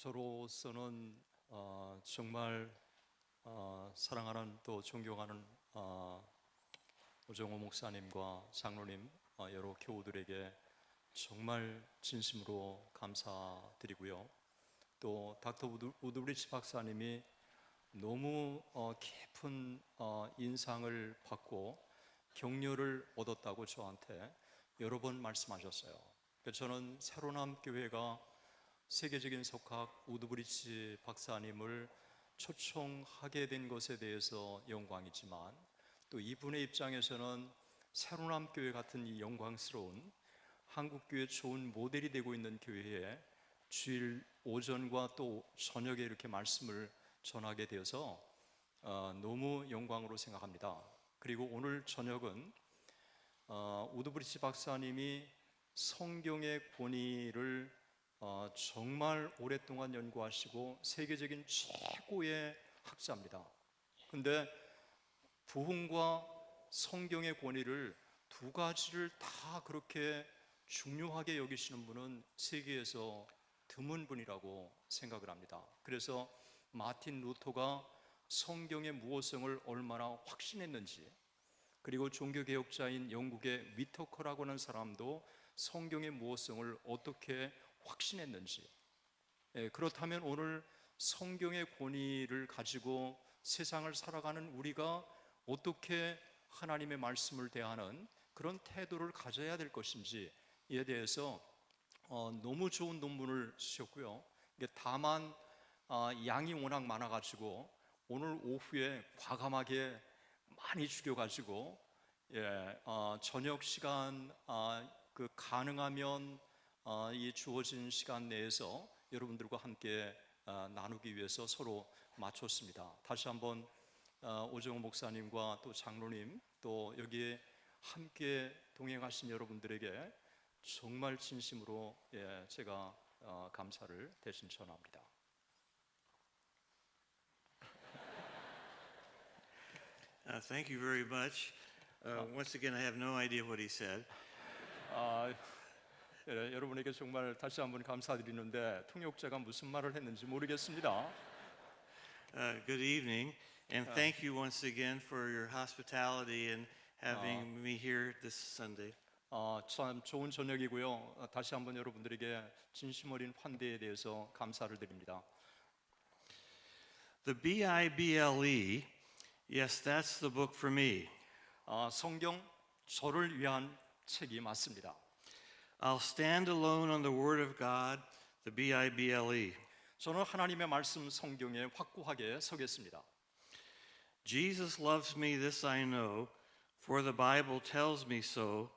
저로서는 정말 사랑하는 또 존경하는 오정호 목사님과 장로님 여러 교우들에게 정말 진심으로 감사드리고요. 또 닥터 우드브리지 박사님이 너무 깊은 인상을 받고 격려를 얻었다고 저한테 여러 번 말씀하셨어요. 저는 새로남 교회가 세계적인 석학 우드브리지 박사님을 초청하게 된 것에 대해서 영광이지만, 또 이분의 입장에서는 새로남 교회 같은 이 영광스러운 한국교회 좋은 모델이 되고 있는 교회에 주일 오전과 또 저녁에 이렇게 말씀을 전하게 되어서 너무 영광으로 생각합니다. 그리고 오늘 저녁은 우드브리지 박사님이 성경의 권위를 정말 오랫동안 연구하시고 세계적인 최고의 학자입니다. 근데 부흥과 성경의 권위를 두 가지를 다 그렇게 중요하게 여기시는 분은 세계에서 드문 분이라고 생각을 합니다. 그래서 마틴 루터가 성경의 무호성을 얼마나 확신했는지, 그리고 종교개혁자인 영국의 위터커라고 하는 사람도 성경의 무호성을 어떻게 확신했는지, 그렇다면 오늘 성경의 권위를 가지고 세상을 살아가는 우리가 어떻게 하나님의 말씀을 대하는 그런 태도를 가져야 될 것인지에 대해서 너무 좋은 논문을 쓰셨고요. 다만 양이 워낙 많아가지고 오늘 오후에 과감하게 많이 죽여가지고 저녁 시간 가능하면 이 주어진 시간 내에서 여러분들과 함께 나누기 위해서 서로 맞췄습니다. 다시 한번 오정호 목사님과 또 장로님, 또 여기에 함께 동행하신 여러분들에게 정말 진심으로 제가 감사를 대신 전합니다. Thank you very much. Once again, I have no idea what he said. 여러분에게 정말 다시 한번 감사드리는데 통역자가 무슨 말을 했는지 모르겠습니다. Good evening, and thank you once again for your hospitality and having me here this Sunday. 참 좋은 저녁이고요. 다시 한번 여러분들에게 진심 어린 환대에 대해서 감사를 드립니다. The Bible, yes, that's the book for me. 성경 저를 위한 책이 맞습니다. I'll stand alone on the Word of God, the Bible. 저는 하나님의 말씀 성경에 확고하게 서겠습니다. Jesus loves me, this I know, for the Bible tells me so.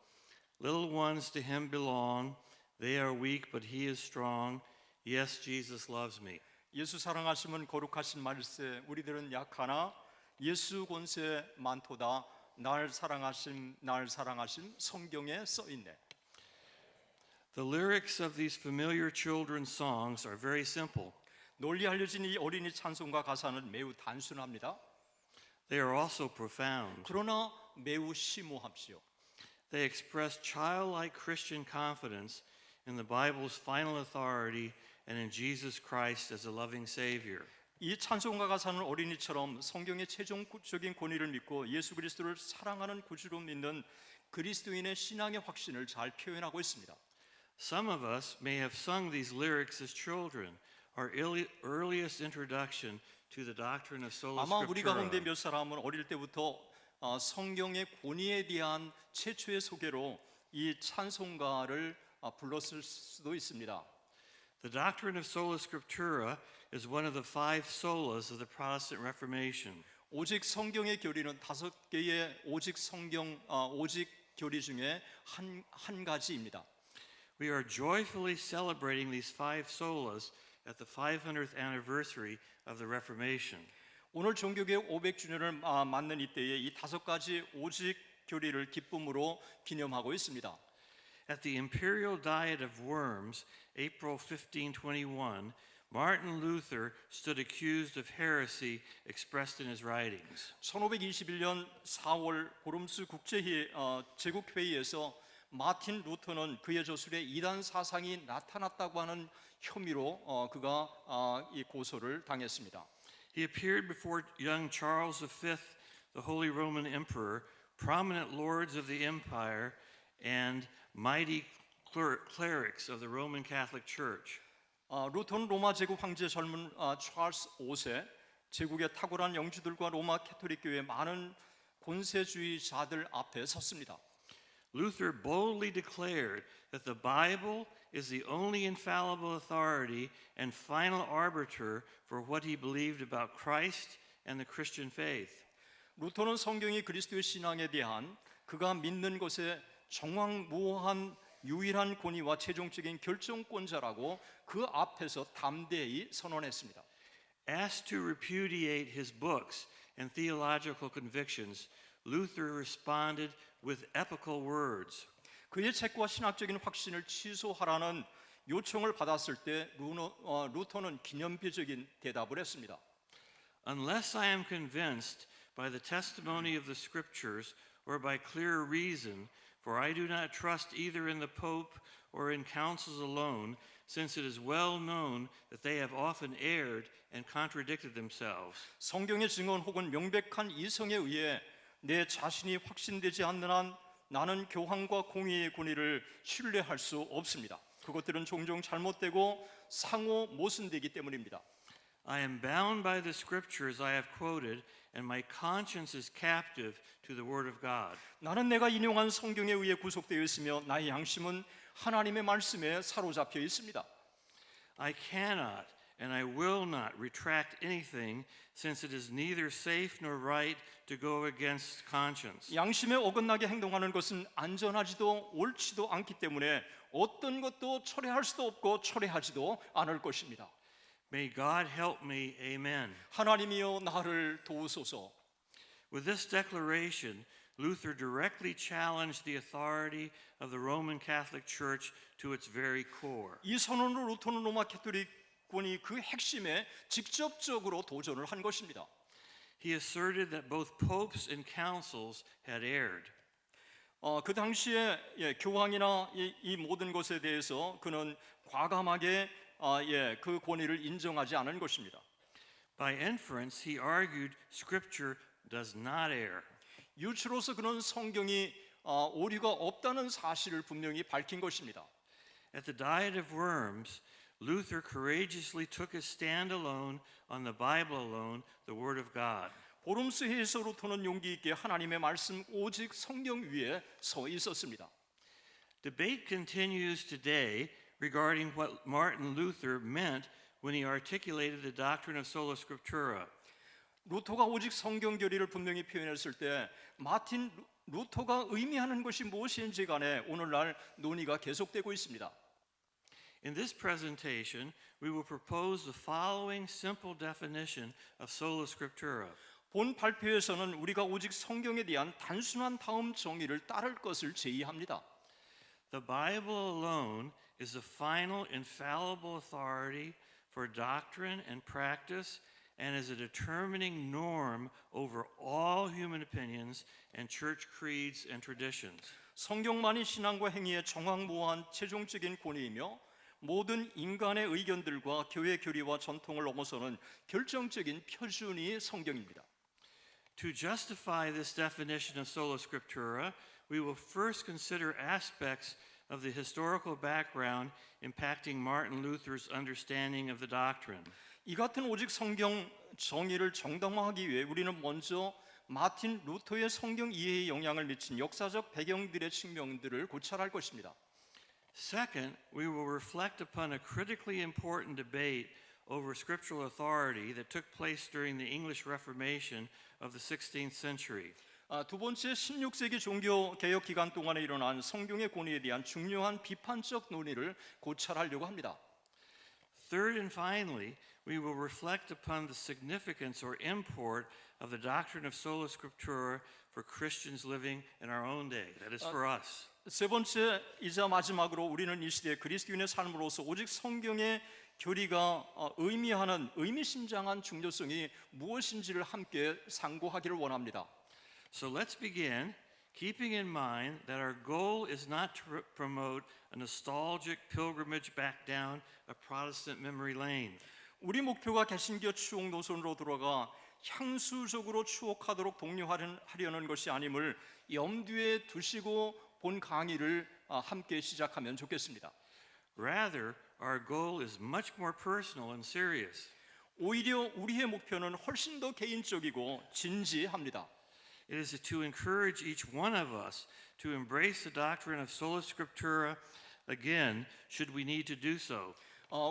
Little ones to him belong. They are weak, but he is strong. Yes, Jesus loves me. 예수 사랑하심은 거룩하신 말세, 우리들은 약하나 예수 권세 많도다. 날 사랑하심 성경에 써 있네. The lyrics of these familiar children's songs are very simple. 널리 알려진 이 어린이 찬송가 가사는 매우 단순합니다. They are also profound. 그러나 매우 심오합시오. They express childlike Christian confidence in the Bible's final authority and in Jesus Christ as a loving Savior. 이 찬송가 가사는 어린이처럼 성경의 최종적인 권위를 믿고 예수 그리스도를 사랑하는 구주로 믿는 그리스도인의 신앙의 확신을 잘 표현하고 있습니다. Some of us may have sung these lyrics as children, our earliest introduction to the doctrine of sola 아마 우리 가운데 scriptura. 몇 사람은 어릴 때부터 성경의 권위에 대한 최초의 소개로 이 찬송가를 불렀을 수도 있습니다. The doctrine of sola scriptura is one of the 5 solas of the Protestant Reformation. 오직 성경의 교리는 5개의 오직 교리 중에 한 가지입니다. We are joyfully celebrating these 5 solas at the 500th anniversary of the Reformation. 오늘 종교개혁 500주년을 맞는 이때에 이 5가지 오직 교리를 기쁨으로 기념하고 있습니다. At the Imperial Diet of Worms, April 1521, Martin Luther stood accused of heresy expressed in his writings. 1521년 4월 보름수 제국회의에서 마틴 루터는 그의 저술에 이단 사상이 나타났다고 하는 혐의로 그가 이 고소를 당했습니다. He appeared before young Charles V, the Holy Roman Emperor, prominent lords of the empire, and mighty clerics of the Roman Catholic Church. 루터는 로마 제국 황제 젊은 찰스 5세, 제국의 탁월한 영주들과 로마 캐톨릭 교회의 많은 권세주의자들 앞에 섰습니다. Luther boldly declared that the Bible is the only infallible authority and final arbiter for what he believed about Christ and the Christian faith. 루터는 성경이 그리스도의 신앙에 대한 그가 믿는 것에 정황무오한 유일한 권위와 최종적인 결정권자라고 그 앞에서 담대히 선언했습니다. Asked to repudiate his books and theological convictions, Luther responded with epical words. 그의 책과 신학적인 확신을 취소하라는 요청을 받았을 때 루터는 기념비적인 대답을 했습니다. Unless I am convinced by the testimony of the scriptures or by clear reason, for I do not trust either in the Pope or in councils alone, since it is well known that they have often erred and contradicted themselves. 성경의 증언 혹은 명백한 이성에 의해 내 자신이 확신되지 않는 한 나는 교황과 공의의 권위를 신뢰할 수 없습니다. 그것들은 종종 잘못되고 상호 모순되기 때문입니다. I am bound by the scriptures I have quoted, and my conscience is captive to the word of God. 나는 내가 인용한 성경에 의해 구속되어 있으며 나의 양심은 하나님의 말씀에 사로잡혀 있습니다. I cannot and I will not retract anything, since it is neither safe nor right to go against conscience. 양심에 어긋나게 행동하는 것은 안전하지도 옳지도 않기 때문에 어떤 것도 철회할 수도 없고 철회하지도 않을 것입니다. May God help me, amen. 하나님이여 나를 도우소서. With this declaration, Luther directly challenged the authority of the Roman Catholic Church to its very core. 이 선언으로 루터는 로마 캐톨릭권이 그 핵심에 직접적으로 도전을 한 것입니다. He asserted that both popes and councils had erred. 그 당시에 교황이나 이 모든 것에 대해서 그는 과감하게 그 권위를 인정하지 않은 것입니다. By inference, he argued Scripture does not err. 유추로서 그는 성경이 오류가 없다는 사실을 분명히 밝힌 것입니다. At the Diet of Worms, Luther courageously took his stand alone on the Bible alone, the Word of God. 보름스 회의에서 루터는 용기 있게 하나님의 말씀 오직 성경 위에 서 있었습니다. Debate continues today regarding what Martin Luther meant when he articulated the doctrine of sola scriptura. 루터가 오직 성경 교리를 분명히 표현했을 때 마틴 루터가 의미하는 것이 무엇인지 간에 오늘날 논의가 계속되고 있습니다. In this presentation, we will propose the following simple definition of sola scriptura. 본 발표에서는 우리가 오직 성경에 대한 단순한 다음 정의를 따를 것을 제의합니다. The Bible alone is the final infallible authority for doctrine and practice, and is a determining norm over all human opinions and church creeds and traditions. 성경만이 신앙과 행위의 정황무오한 최종적인 권위이며 모든 인간의 의견들과 교회 교리와 전통을 넘어서는 결정적인 표준이 성경입니다. To justify this definition of sola scriptura, we will first consider aspects of the historical background impacting Martin Luther's understanding of the doctrine. 이 같은 오직 성경 정의를 정당화하기 위해 우리는 먼저 마틴 루터의 성경 이해에 영향을 미친 역사적 배경들의 측면들을 고찰할 것입니다. Second, we will reflect upon a critically important debate over scriptural authority that took place during the English Reformation of the 16th century. 두 번째 16세기 종교 개혁 기간 동안에 일어난 성경의 권위에 대한 중요한 비판적 논의를 고찰하려고 합니다. Third and finally, we will reflect upon the significance or import of the doctrine of sola scriptura for Christians living in our own day. That is for us. 세 번째이자 마지막으로 우리는 이 시대 그리스도인의 삶으로서 오직 성경의 교리가 의미하는 의미심장한 중요성이 무엇인지를 함께 상고하기를 원합니다. So let's begin keeping in mind that our goal is not to promote a nostalgic pilgrimage back down a Protestant memory lane. 우리 목표가 개신교 추억 노선으로 들어가 향수적으로 추억하도록 독려하려는 것이 아님을 염두에 두시고 본 강의를 함께 시작하면 좋겠습니다. Rather, our goal is much more personal and serious. 오히려 우리의 목표는 훨씬 더 개인적이고 진지합니다. It is to encourage each one of us to embrace the doctrine of sola scriptura again, should we need to do so.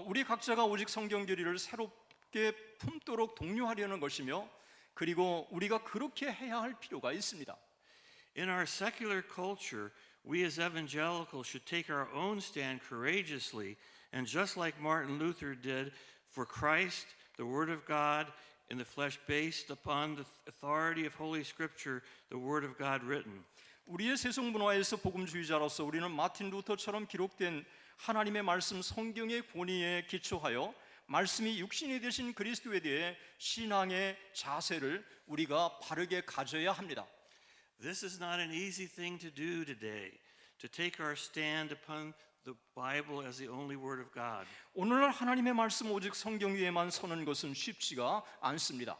우리 각자가 오직 성경 교리를 새롭게 품도록 독려하려는 것이며 그리고 우리가 그렇게 해야 할 필요가 있습니다. In our secular culture, we as evangelicals should take our own stand courageously, and just like Martin Luther did for Christ, the Word of God, in the flesh based upon the authority of Holy Scripture, the Word of God written. 우리의 세속 문화에서 복음주의자로서 우리는 마틴 루터처럼 기록된 하나님의 말씀 성경의 권위에 기초하여 말씀이 육신이 되신 그리스도에 대해 신앙의 자세를 우리가 바르게 가져야 합니다. This is not an easy thing to do today, to take our stand upon the Bible as the only Word of God. 오늘날 하나님의 말씀 오직 성경 위에만 서는 것은 쉽지가 않습니다.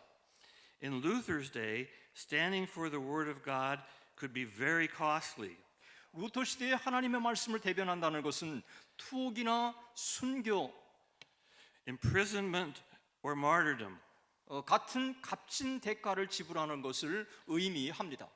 In Luther's day, standing for the Word of God could be very costly. 루터 시대에 하나님의 말씀을 대변한다는 것은 투옥이나 순교 Imprisonment or martyrdom. 같은 값진 대가를 지불하는 것을 의미합니다.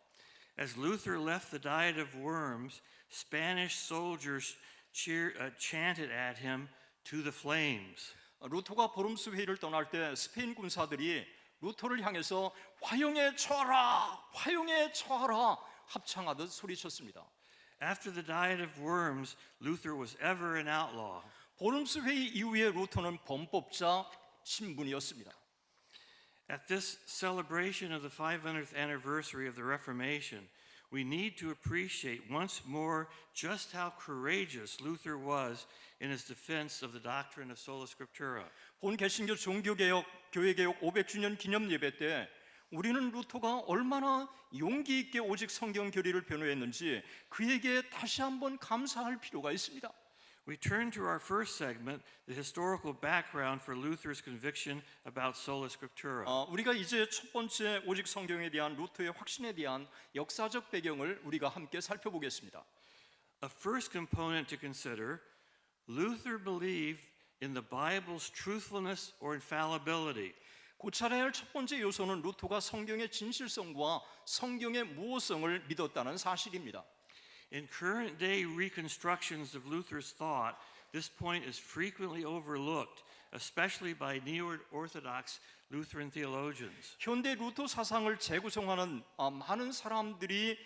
As Luther left the Diet of Worms, Spanish soldiers chanted at him to the flames. 루터가 보름수 회의를 떠날 때 스페인 군사들이 루터를 향해서 화용에 처하라, 화용에 처하라 합창하듯 소리쳤습니다. After the Diet of Worms, Luther was ever an outlaw. 보름수 회의 이후에 루터는 범법자 신분이었습니다. At this celebration of the 500th anniversary of the Reformation, we need to appreciate once more just how courageous Luther was in his defense of the doctrine of sola scriptura. 본 개신교 종교개혁, 교회개혁 500주년 기념 예배 때 우리는 루터가 얼마나 용기 있게 오직 성경 교리를 변호했는지 그에게 다시 한번 감사할 필요가 있습니다. We turn to our first segment, the historical background for Luther's conviction about sola scriptura. 우리가 이제 첫 번째 오직 성경에 대한 루터의 확신에 대한 역사적 배경을 우리가 함께 살펴보겠습니다. A first component to consider, Luther believed in the Bible's truthfulness or infallibility. 고찰해야 할 첫 번째 요소는 루터가 성경의 진실성과 성경의 무호성을 믿었다는 사실입니다. In current day reconstructions of Luther's thought, this point is frequently overlooked, especially by neo-Orthodox Lutheran theologians. 현대 루터 사상을 재구성하는 많은 사람들이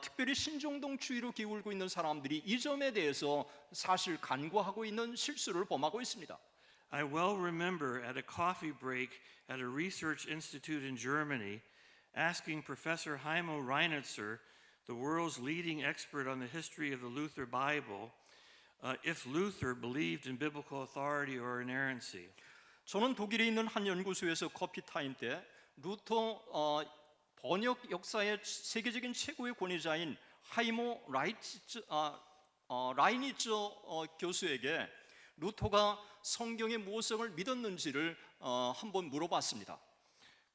특별히 신종동주의로 기울고 있는 사람들이 이 점에 대해서 사실 간과하고 있는 실수를 범하고 있습니다. I well remember at a coffee break at a research institute in Germany, asking Professor Heimo Reinitzer, the world's leading expert on the history of the Luther Bible, if Luther believed in biblical authority or inerrancy. 저는 독일에 있는 한 연구소에서 커피 타임 때 루터 번역 역사의 세계적인 최고의 권위자인 하이모 라이니처 교수에게 루터가 성경의 무호성을 믿었는지를 한번 물어봤습니다.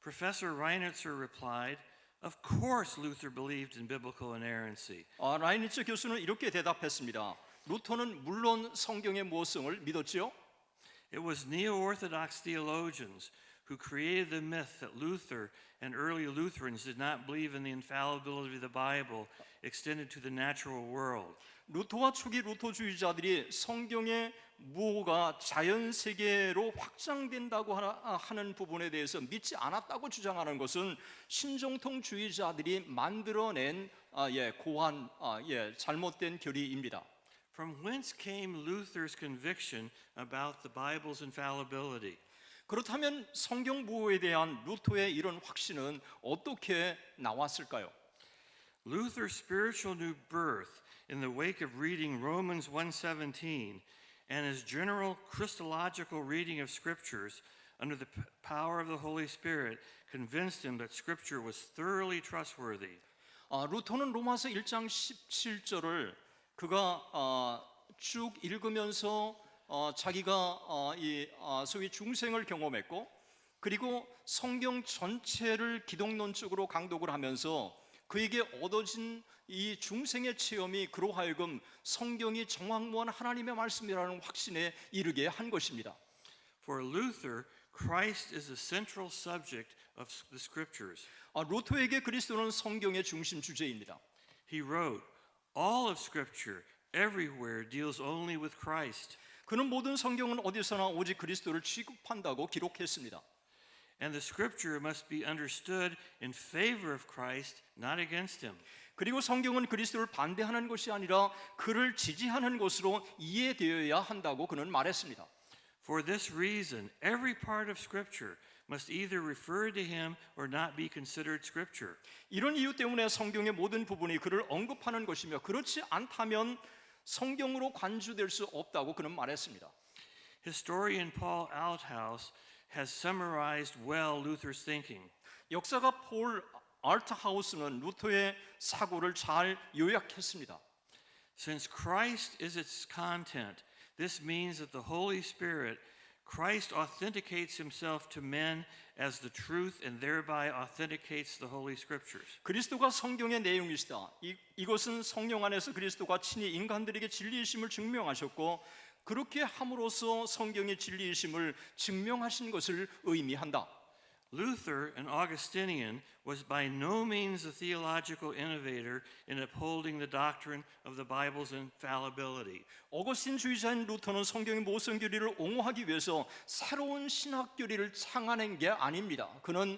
Professor Reinitzer replied, "Of course Luther believed in biblical inerrancy." 라이니처 교수는 이렇게 대답했습니다. 루터는 물론 성경의 무호성을 믿었지요. It was neo-Orthodox theologians who created the myth that Luther and early Lutherans did not believe in the infallibility of the Bible extended to the natural world. 루터와 초기 루터주의자들이 성경의 무호가 자연 세계로 확장된다고 하는 부분에 대해서 믿지 않았다고 주장하는 것은 신정통주의자들이 만들어낸 고한 잘못된 교리입니다. From whence came Luther's conviction about the Bible's infallibility? 그렇다면 성경 무호에 대한 루터의 이런 확신은 어떻게 나왔을까요? Luther's spiritual new birth in the wake of reading Romans 1:17 and his general Christological reading of scriptures under the power of the Holy Spirit convinced him that scripture was thoroughly trustworthy. 루터는 로마서 1장 17절을 그가 쭉 읽으면서 자기가 소위 중생을 경험했고, 그리고 성경 전체를 기독론적으로 강독을 하면서 그에게 얻어진 이 중생의 체험이 그로 하여금 성경이 정확무한 하나님의 말씀이라는 확신에 이르게 한 것입니다. For Luther, Christ is the central subject of the scriptures. 루터에게 그리스도는 성경의 중심 주제입니다. He wrote, all of scripture everywhere deals only with Christ. 그는 모든 성경은 어디서나 오직 그리스도를 취급한다고 기록했습니다. And the scripture must be understood in favor of Christ, not against him. 그리고 성경은 그리스도를 반대하는 것이 아니라 그를 지지하는 것으로 이해되어야 한다고 그는 말했습니다. For this reason, every part of scripture must either refer to him or not be considered scripture. 이런 이유 때문에 성경의 모든 부분이 그를 언급하는 것이며 그렇지 않다면 성경으로 관주될 수 없다고 그는 말했습니다. Historian Paul Althaus has summarized well Luther's thinking. 역사가 폴 알트하우스는 루터의 사고를 잘 요약했습니다. Since Christ is its content, this means that the Holy Spirit, Christ authenticates himself to men as the truth and thereby authenticates the Holy Scriptures. 그리스도가 성경의 내용이시다. 이것은 성령 안에서 그리스도가 친히 인간들에게 진리이심을 증명하셨고 그렇게 함으로써 성경의 진리이심을 증명하신 것을 의미한다. Luther, an Augustinian, was by no means a theological innovator in upholding the doctrine of the Bible's infallibility. 어거스틴주의자인 루터는 성경의 모성 교리를 옹호하기 위해서 새로운 신학 교리를 창안한 게 아닙니다. 그는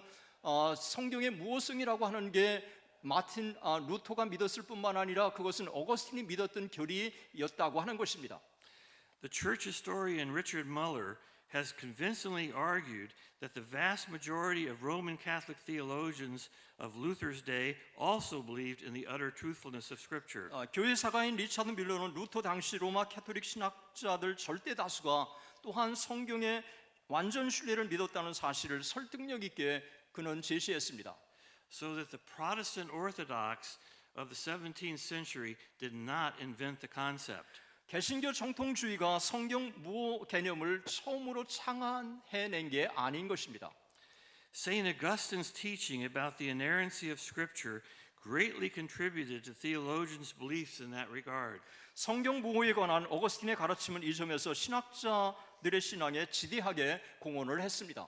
성경의 무호성이라고 하는 게 마틴 루터가 믿었을 뿐만 아니라 그것은 어거스틴이 믿었던 교리였다고 하는 것입니다. The church historian Richard Muller has convincingly argued that the vast majority of Roman Catholic theologians of Luther's day also believed in the utter truthfulness of Scripture. 교회 사가인 리차드 밀러는 루터 당시 로마 캐토릭 신학자들 절대 다수가 또한 성경의 완전 신뢰를 믿었다는 사실을 설득력 있게 그는 제시했습니다. So that the Protestant Orthodox of the 17th century did not invent the concept. 개신교 정통주의가 성경 무호 개념을 처음으로 창안해낸 게 아닌 것입니다. Saint Augustine's teaching about the inerrancy of Scripture greatly contributed to theologians' beliefs in that regard. 성경 무호에 관한 어거스틴의 가르침은 이 점에서 신학자들의 신앙에 지대하게 공헌을 했습니다.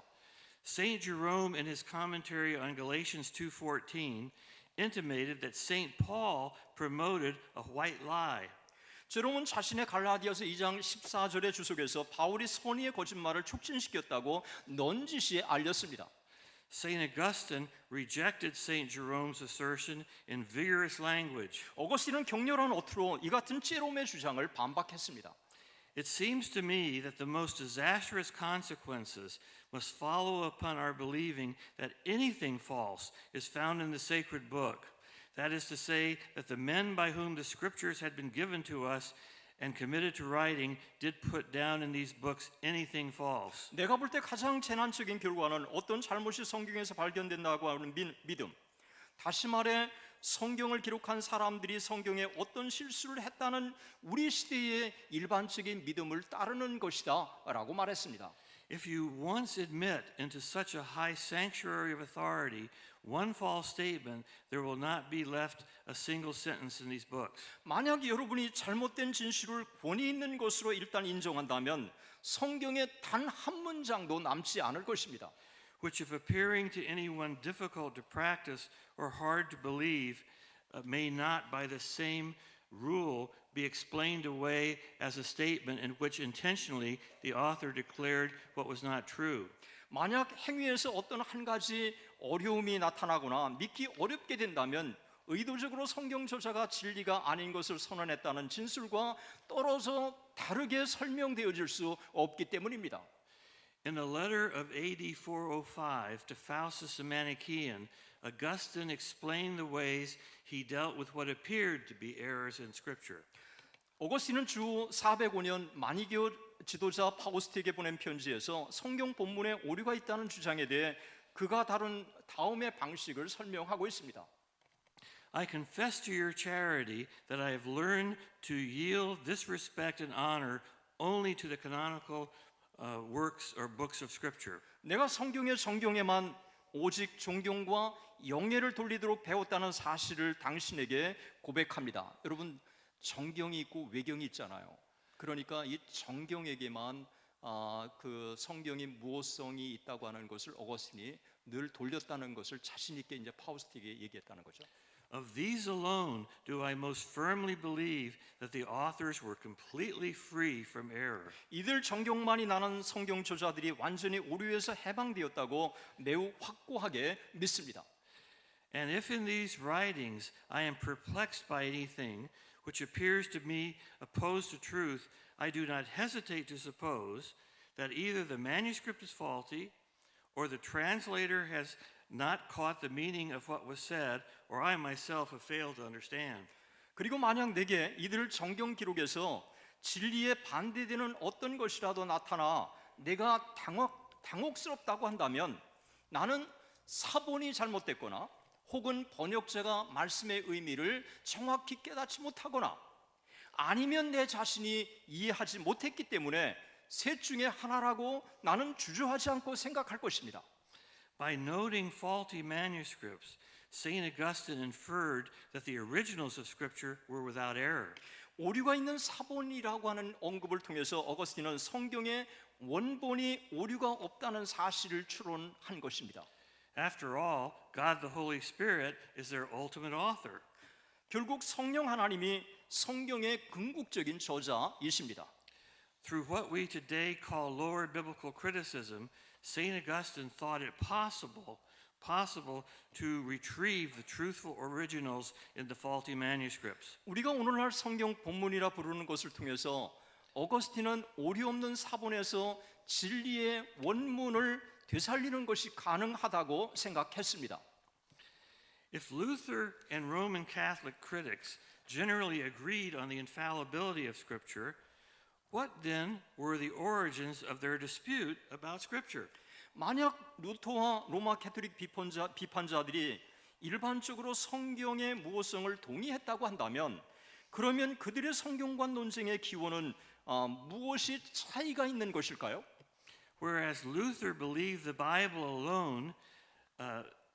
Saint Jerome in his commentary on Galatians 2:14 intimated that Saint Paul promoted a white lie. 제롬은 자신의 갈라디아서 2장 14절의 주석에서 바울이 선의의 거짓말을 촉진시켰다고 넌지시 알렸습니다. Saint Augustine rejected Saint Jerome's assertion in vigorous language. 어거스틴은 격렬한 어투로 이 같은 제롬의 주장을 반박했습니다. It seems to me that the most disastrous consequences must follow upon our believing that anything false is found in the sacred book. That is to say, that the men by whom the scriptures had been given to us and committed to writing did put down in these books anything false. 내가 볼 때 가장 재난적인 결과는 어떤 잘못이 성경에서 발견된다고 하는 믿음. 다시 말해 성경을 기록한 사람들이 성경에 어떤 실수를 했다는 우리 시대의 일반적인 믿음을 따르는 것이다 라고 말했습니다. If you once admit into such a high sanctuary of authority one false statement, there will not be left a single sentence in these books. 만약 여러분이 잘못된 진실을 권위 있는 것으로 일단 인정한다면 성경에 단 한 문장도 남지 않을 것입니다. Which, if appearing to anyone difficult to practice or hard to believe, may not by the same rule be explained away as a statement in which intentionally the author declared what was not true. 만약 행위에서 어떤 한 가지 어려움이 나타나거나 믿기 어렵게 된다면 의도적으로 성경 저자가 진리가 아닌 것을 선언했다는 진술과 떨어져 다르게 설명되어질 수 없기 때문입니다. In a letter of AD 405 to Faustus the Manichaean, Augustine explained the ways he dealt with what appeared to be errors in Scripture. 어거스틴은 주 405년 마니교 지도자 파우스트에게 보낸 편지에서 성경 본문에 오류가 있다는 주장에 대해 그가 다룬 다음의 방식을 설명하고 있습니다. I confess to your charity that I have learned to yield this respect and honor only to the canonical works or books of Scripture. 내가 성경의 정경에만 오직 존경과 영예를 돌리도록 배웠다는 사실을 당신에게 고백합니다. 여러분, 정경이 있고 외경이 있잖아요. 그러니까 이 정경에게만 그 성경이 무호성이 있다고 하는 것을 어거스틴이 늘 돌렸다는 것을 자신 있게 이제 파우스트에게 얘기했다는 거죠. Of these alone do I most firmly believe that the authors were completely free from error. 이들 정경만이 나는 성경 저자들이 완전히 오류에서 해방되었다고 매우 확고하게 믿습니다. And if in these writings I am perplexed by anything which appears to me opposed to truth, I do not hesitate to suppose that either the manuscript is faulty or the translator has not caught the meaning of what was said, or I myself have failed to understand. 그리고 만약 내게 이들 정경 기록에서 진리에 반대되는 어떤 것이라도 나타나 내가 당혹스럽다고 한다면 나는 사본이 잘못됐거나 혹은 번역자가 말씀의 의미를 정확히 깨닫지 못하거나 아니면 내 자신이 이해하지 못했기 때문에 셋 중에 하나라고 나는 주저하지 않고 생각할 것입니다. By noting faulty manuscripts, St. Augustine inferred that the originals of Scripture were without error. 오류가 있는 사본이라고 하는 언급을 통해서 어거스틴은 성경의 원본이 오류가 없다는 사실을 추론한 것입니다. After all, God the Holy Spirit is their ultimate author. 결국 성령 하나님이 성경의 궁극적인 저자이십니다. Through what we today call lower biblical criticism, St. Augustine thought it possible to retrieve the truthful originals in the faulty manuscripts. 우리가 오늘날 성경 본문이라 부르는 것을 통해서 어거스틴은 오류 없는 사본에서 진리의 원문을 되살리는 것이 가능하다고 생각했습니다. If Luther and Roman Catholic critics generally agreed on the infallibility of Scripture, what then were the origins of their dispute about Scripture? 만약 루터와 로마 캐토릭 비판자들이 일반적으로 성경의 무호성을 동의했다고 한다면 그러면 그들의 성경관 논쟁의 기원은 무엇이 차이가 있는 것일까요? Whereas Luther believed the Bible alone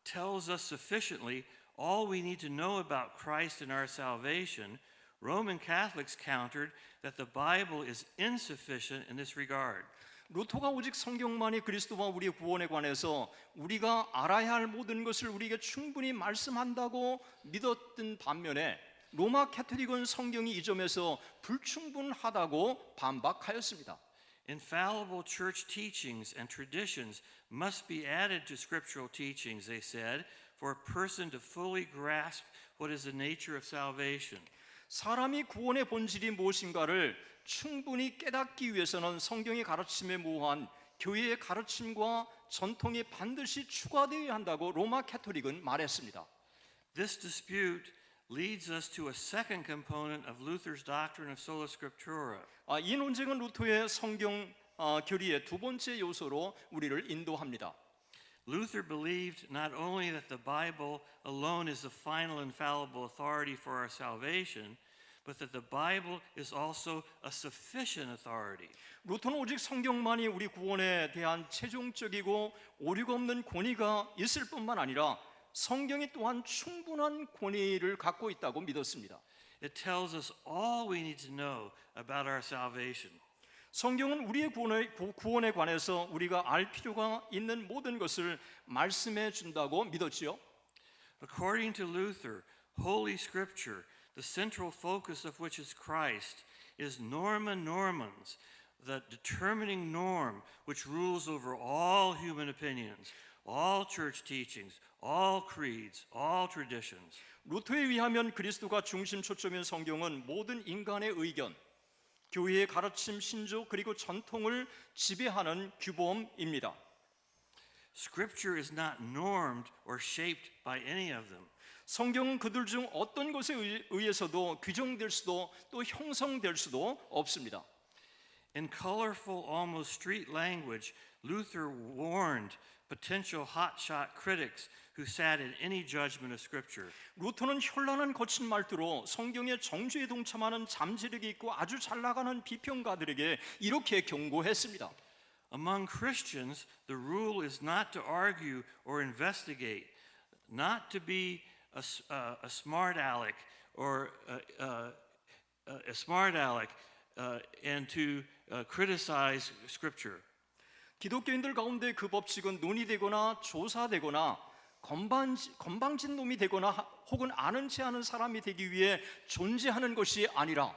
tells us sufficiently all we need to know about Christ and our salvation, Roman Catholics countered that the Bible is insufficient in this regard. 루터가 오직 성경만이 그리스도와 우리의 구원에 관해서 우리가 알아야 할 모든 것을 우리에게 충분히 말씀한다고 믿었던 반면에 로마 캐토릭은 성경이 이 점에서 불충분하다고 반박하였습니다. Infallible church teachings and traditions must be added to scriptural teachings, they said, for a person to fully grasp what is the nature of salvation. 사람이 구원의 본질이 무엇인가를 충분히 깨닫기 위해서는 성경의 가르침에 무한 교회의 가르침과 전통이 반드시 추가되어야 한다고 로마 캐토릭은 말했습니다. This dispute leads us to a second component of Luther's doctrine of sola scriptura. 이 논쟁은 루터의 성경 교리의 두 번째 요소로 우리를 인도합니다. Luther believed not only that the Bible alone is the final infallible authority for our salvation, but that the Bible is also a sufficient authority. 루터는 오직 성경만이 우리 구원에 대한 최종적이고 오류가 없는 권위가 있을 뿐만 아니라 성경이 또한 충분한 권위를 갖고 있다고 믿었습니다. It tells us all we need to know about our salvation. 성경은 우리의 구원에 관해서 우리가 알 필요가 있는 모든 것을 말씀해 준다고 믿었지요. According to Luther, Holy Scripture, the central focus of which is Christ, is norma normans, the determining norm which rules over all human opinions, all church teachings, all creeds, all traditions. 루터에 의하면 그리스도가 중심 초점인 성경은 모든 인간의 의견, 교회의 가르침, 신조 그리고 전통을 지배하는 규범입니다. Scripture is not normed or shaped by any of them. 성경은 그들 중 어떤 것에 의해서도 규정될 수도 또 형성될 수도 없습니다. In colorful, almost street language, Luther warned potential hotshot critics who sat in any judgment of Scripture. 루터는 현란한 거친 말투로 성경의 정죄에 동참하는 잠재력이 있고 아주 잘 나가는 비평가들에게 이렇게 경고했습니다. Among Christians, the rule is not to argue or investigate, not to be a smart aleck or a smart aleck, and to criticize Scripture. 기독교인들 가운데 그 법칙은 논의되거나 조사되거나 건방진 놈이 되거나 혹은 아는 체 않은 사람이 되기 위해 존재하는 것이 아니라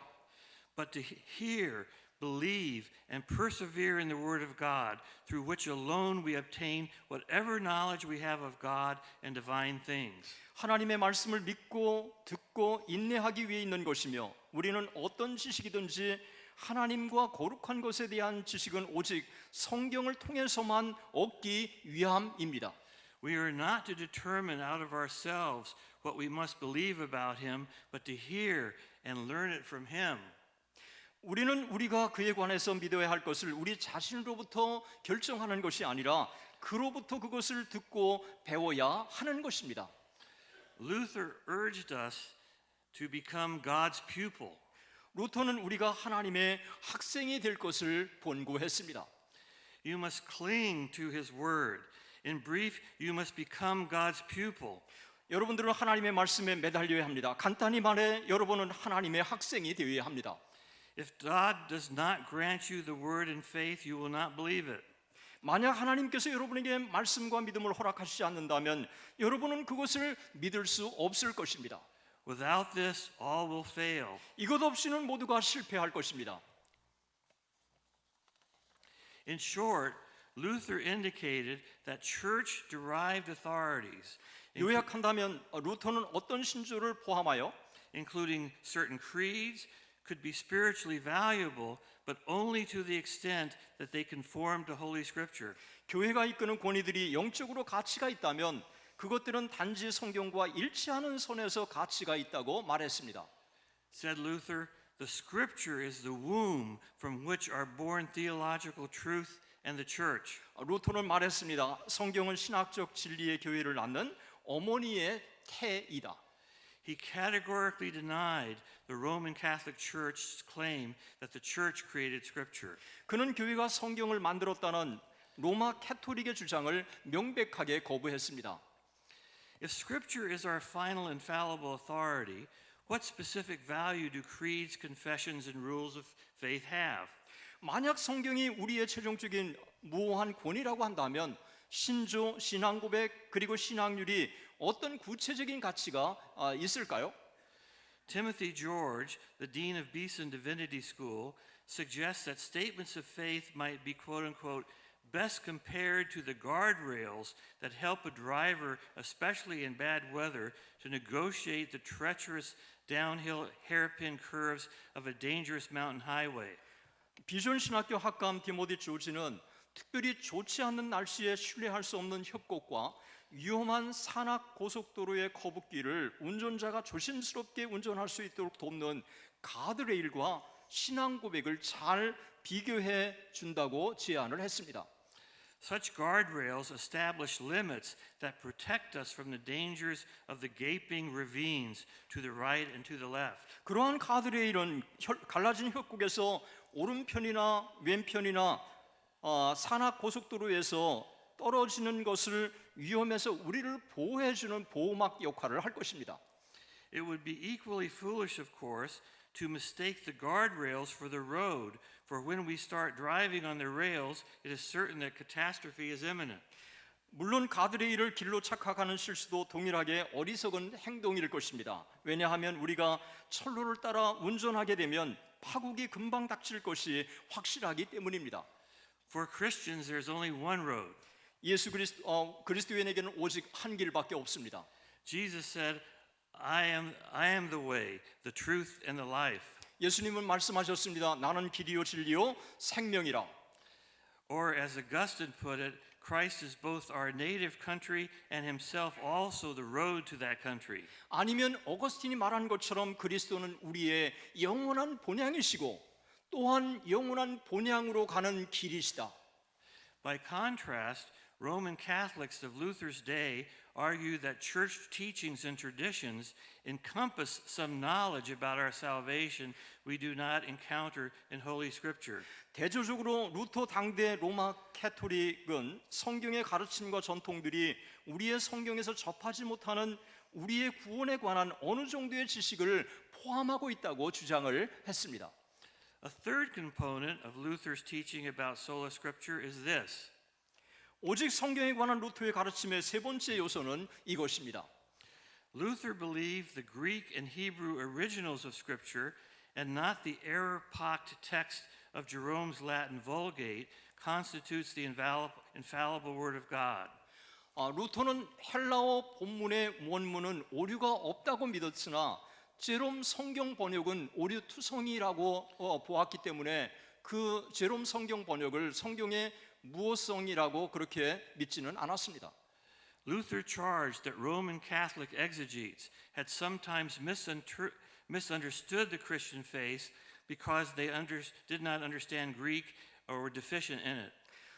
But to hear, believe, and persevere in the Word of God, through which alone we obtain whatever knowledge we have of God and divine things. 하나님의 말씀을 믿고 듣고 인내하기 위해 있는 것이며 우리는 어떤 지식이든지 하나님과 거룩한 것에 대한 지식은 오직 성경을 통해서만 얻기 위함입니다. We are not to determine out of ourselves what we must believe about Him, but to hear and learn it from Him. 우리는 우리가 그에 관해서 믿어야 할 것을 우리 자신으로부터 결정하는 것이 아니라 그로부터 그것을 듣고 배워야 하는 것입니다. Luther urged us to become God's pupil. 루터는 우리가 하나님의 학생이 될 것을 권고했습니다. You must cling to His word. In brief, you must become God's pupil. 여러분들은 하나님의 말씀에 매달려야 합니다. 간단히 말해 여러분은 하나님의 학생이 되어야 합니다. If God does not grant you the word in faith, you will not believe it. 만약 하나님께서 여러분에게 말씀과 믿음을 허락하시지 않는다면 여러분은 그것을 믿을 수 없을 것입니다. Without this, all will fail. 이것 없이는 모두가 실패할 것입니다. In short, Luther indicated that church-derived authorities, 요약한다면 루터는 어떤 신조를 포함하여 including certain creeds, could be spiritually valuable, but only to the extent that they conform to Holy Scripture. 교회가 이끄는 권위들이 영적으로 가치가 있다면 그것들은 단지 성경과 일치하는 선에서 가치가 있다고 말했습니다. Said Luther, the Scripture is the womb from which are born theological truth and the church. 루터는 말했습니다. 성경은 신학적 진리의 교회를 낳는 어머니의 태이다. He categorically denied the Roman Catholic Church's claim that the church created Scripture. 그는 교회가 성경을 만들었다는 로마 캐토릭의 주장을 명백하게 거부했습니다. If Scripture is our final infallible authority, what specific value do creeds, confessions, and rules of faith have? 만약 성경이 우리의 최종적인 무한한 권위라고 한다면 신조, 신앙 고백, 그리고 신앙률이 어떤 구체적인 가치가 있을까요? Timothy George, the dean of Beeson Divinity School, suggests that statements of faith might be quote-unquote best compared to the guardrails that help a driver, especially in bad weather, to negotiate the treacherous downhill hairpin curves of a dangerous mountain highway. 비전 신학교 학감 디모디 조지는 특별히 좋지 않는 날씨에 신뢰할 수 없는 협곡과 위험한 산악 고속도로의 거북길을 운전자가 조심스럽게 운전할 수 있도록 돕는 가드레일과 신앙 고백을 잘 비교해 준다고 제안을 했습니다. Such guardrails establish limits that protect us from the dangers of the gaping ravines to the right and to the left. 그러한 가드레일은 갈라진 협곡에서 오른편이나 왼편이나 산악 고속도로에서 떨어지는 것을 위험해서 우리를 보호해주는 보호막 역할을 할 것입니다. It would be equally foolish, of course, to mistake the guardrails for the road, for when we start driving on the rails, it is certain that catastrophe is imminent. 물론 가드레일을 길로 착각하는 실수도 동일하게 어리석은 행동일 것입니다. 왜냐하면 우리가 철로를 따라 운전하게 되면 파국이 금방 닥칠 것이 확실하기 때문입니다. For Christians, there's only one road. 그리스도인에게는 오직 한 길밖에 없습니다. Jesus said, I am the way, the truth, and the life. 예수님은 말씀하셨습니다. 나는 길이요 진리요 생명이라. Or as Augustine put it, Christ is both our native country and himself also the road to that country. 아니면 어거스틴이 말한 것처럼 그리스도는 우리의 영원한 본향이시고 또한 영원한 본향으로 가는 길이시다. By contrast, Roman Catholics of Luther's day argue that church teachings and traditions encompass some knowledge about our salvation we do not encounter in Holy Scripture. 대조적으로 루터 당대 로마 캐토릭은 성경의 가르침과 전통들이 우리의 성경에서 접하지 못하는 우리의 구원에 관한 어느 정도의 지식을 포함하고 있다고 주장을 했습니다. A third component of Luther's teaching about sola scriptura is this. 오직 성경에 관한 루터의 가르침의 세 번째 요소는 이것입니다. Luther believed the Greek and Hebrew originals of Scripture and not the error-pocked text of Jerome's Latin Vulgate constitutes the infallible Word of God. 루터는 헬라어 본문의 원문은 오류가 없다고 믿었으나 제롬 성경 번역은 오류투성이라고 보았기 때문에 그 제롬 성경 번역을 성경의 무호성이라고 그렇게 믿지는 않았습니다. Luther charged that Roman Catholic exegetes had sometimes misunderstood the Christian faith because they did not understand Greek or were deficient in it.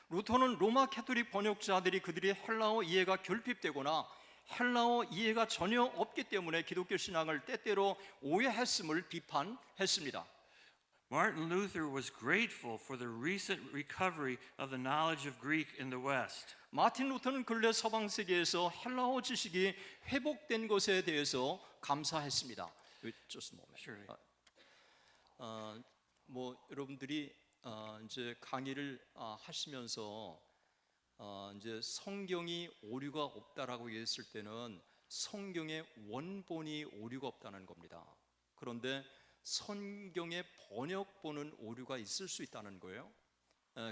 루터는 로마 캐토릭 번역자들이 그들의 헬라어 이해가 결핍되거나 헬라어 이해가 전혀 없기 때문에 기독교 신앙을 때때로 오해했음을 비판했습니다. Martin Luther was grateful for the recent recovery of the knowledge of Greek in the West. 마틴 루터는 근래 서방 세계에서 헬라어 지식이 회복된 것에 대해서 감사했습니다. Just a moment. Sure. 여러분들이 이제 강의를 하시면서 이제 성경이 오류가 없다라고 얘기했을 때는 성경의 원본이 오류가 없다는 겁니다. 그런데 성경의 번역본은 오류가 있을 수 있다는 거예요.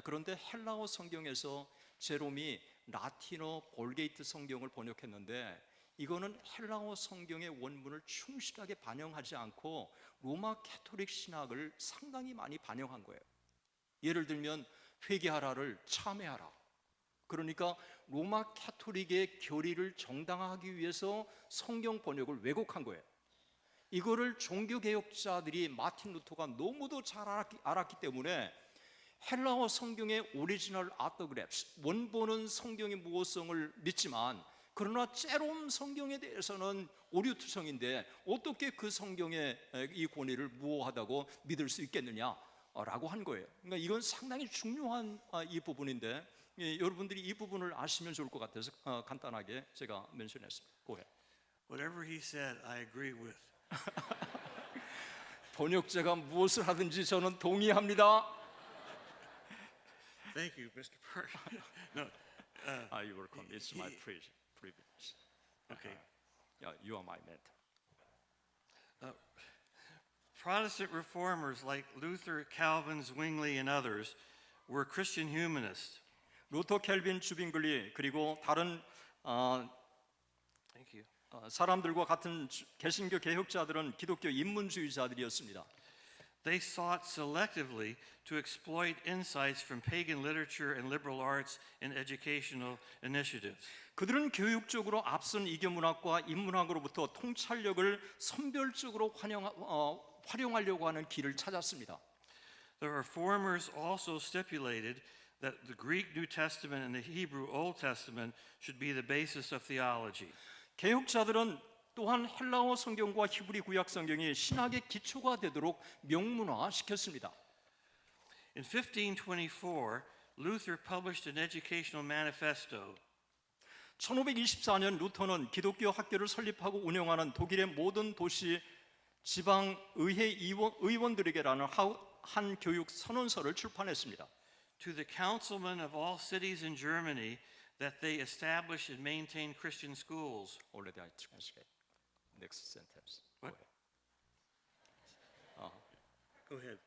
그런데 헬라어 성경에서 제롬이 라틴어 볼게이트 성경을 번역했는데 이거는 헬라어 성경의 원문을 충실하게 반영하지 않고 로마 캐토릭 신학을 상당히 많이 반영한 거예요. 예를 들면 회개하라를 참회하라. 그러니까 로마 캐토릭의 교리를 정당화하기 위해서 성경 번역을 왜곡한 거예요. 이거를 종교개혁자들이 마틴 루터가 너무도 잘 알았기 때문에 헬라어 성경의 오리지널 아토그래프스, 원본은 성경의 무호성을 믿지만 그러나 제롬 성경에 대해서는 오류투성인데 어떻게 그 성경의 이 권위를 무호하다고 믿을 수 있겠느냐라고 한 거예요. 그러니까 이건 상당히 중요한 이 부분인데 여러분들이 이 부분을 아시면 좋을 것 같아서 간단하게 제가 멘션했습니다. 고해. Whatever he said, I agree with. 번역자가 무엇을 하든지 저는 동의합니다. Thank you, Mr. Park. No, You welcome. It's my privilege. okay. Yeah, you are my mentor. Protestant reformers like Luther, Calvin, Zwingli, and others were Christian humanists. 루터, 켈빈, 주빙글리 그리고 다른 Thank you. 사람들과 같은 개신교 개혁자들은 기독교 인문주의자들이었습니다. They sought selectively to exploit insights from pagan literature and liberal arts in educational initiatives. 그들은 교육적으로 앞선 이교 문학과 인문학으로부터 통찰력을 선별적으로 활용하려고 하는 길을 찾았습니다. The reformers also stipulated that the Greek New Testament and the Hebrew Old Testament should be the basis of theology. 개혁자들은 또한 헬라어 성경과 히브리 구약 성경이 신학의 기초가 되도록 명문화시켰습니다. In 1524, Luther published an educational manifesto. 1524년 루터는 기독교 학교를 설립하고 운영하는 독일의 모든 도시 지방 의회 의원들에게라는 한 교육 선언서를 출판했습니다. To the councilmen of all cities in Germany that they establish and maintain Christian schools. Already I translate. Next sentence. What? Go ahead.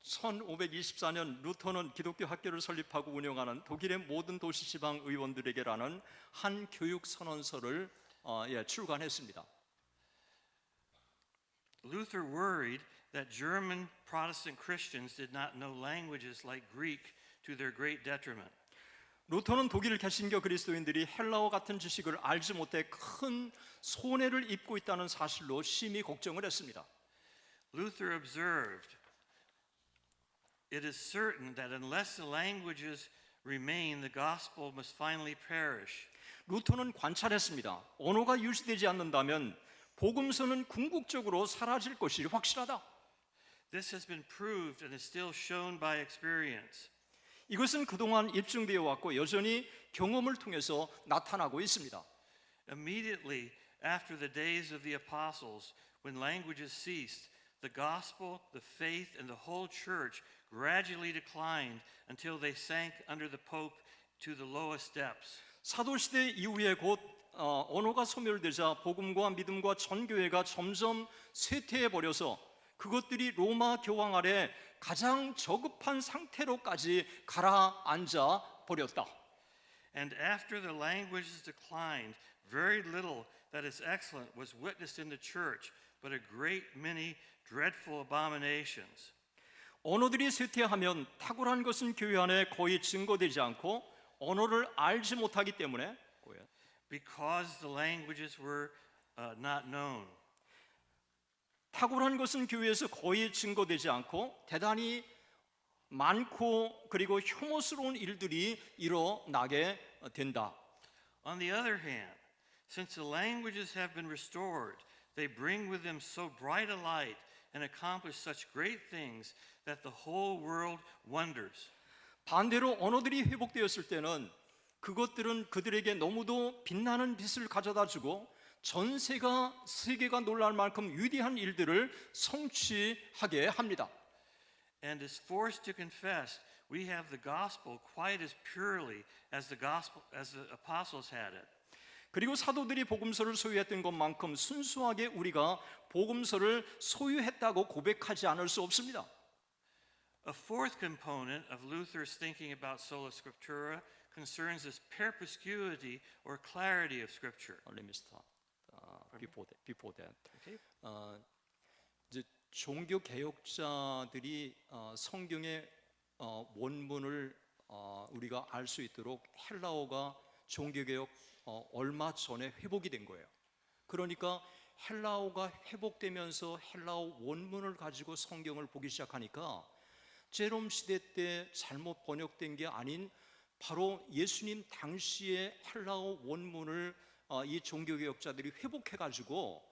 1524년 루터는 기독교 학교를 설립하고 운영하는 독일의 모든 도시 지방 의원들에게라는 한 교육 선언서를 출간했습니다. Luther worried that German Protestant Christians did not know languages like Greek to their great detriment. 루터는 독일 개신교 그리스도인들이 헬라어 같은 지식을 알지 못해 큰 손해를 입고 있다는 사실로 심히 걱정을 했습니다. Luther observed, "It is certain that unless the languages remain, the gospel must finally perish." 루터는 관찰했습니다. 언어가 유지되지 않는다면 복음서는 궁극적으로 사라질 것이 확실하다. This has been proved and is still shown by experience. 이것은 그동안 입증되어 왔고 여전히 경험을 통해서 나타나고 있습니다. Immediately after the days of the apostles, when languages ceased, the gospel, the faith, and the whole church gradually declined until they sank under the Pope to the lowest depths. 사도시대 이후에 곧 언어가 소멸되자 복음과 믿음과 전교회가 점점 쇠퇴해 버려서 그것들이 로마 교황 아래 가장 저급한 상태로까지 가라앉아 버렸다. And after the languages declined, very little that is excellent was witnessed in the church, but a great many dreadful abominations. 언어들이 쇠퇴하면 탁월한 것은 교회 안에 거의 증거되지 않고 언어를 알지 못하기 때문에 Because the languages were not known. 탁월한 것은 교회에서 거의 증거되지 않고 대단히 많고 그리고 혐오스러운 일들이 일어나게 된다. On the other hand, since the languages have been restored, they bring with them so bright a light and accomplish such great things that the whole world wonders. 반대로 언어들이 회복되었을 때는 그것들은 그들에게 너무도 빛나는 빛을 가져다 주고 전 세계가 놀랄 만큼 위대한 일들을 성취하게 합니다. And is forced to confess, we have the gospel quite as purely as the apostles had it. 그리고 사도들이 복음서를 소유했던 것만큼 순수하게 우리가 복음서를 소유했다고 고백하지 않을 수 없습니다. A fourth component of Luther's thinking about sola scriptura concerns this perspicuity or clarity of Scripture. Let me stop. Before that. Okay. 이제 종교 개혁자들이 성경의 원문을 우리가 알 수 있도록 헬라어가 종교 개혁 얼마 전에 회복이 된 거예요. 그러니까 헬라어가 회복되면서 헬라어 원문을 가지고 성경을 보기 시작하니까 제롬 시대 때 잘못 번역된 게 아닌 바로 예수님 당시의 헬라어 원문을 이 종교개혁자들이 회복해가지고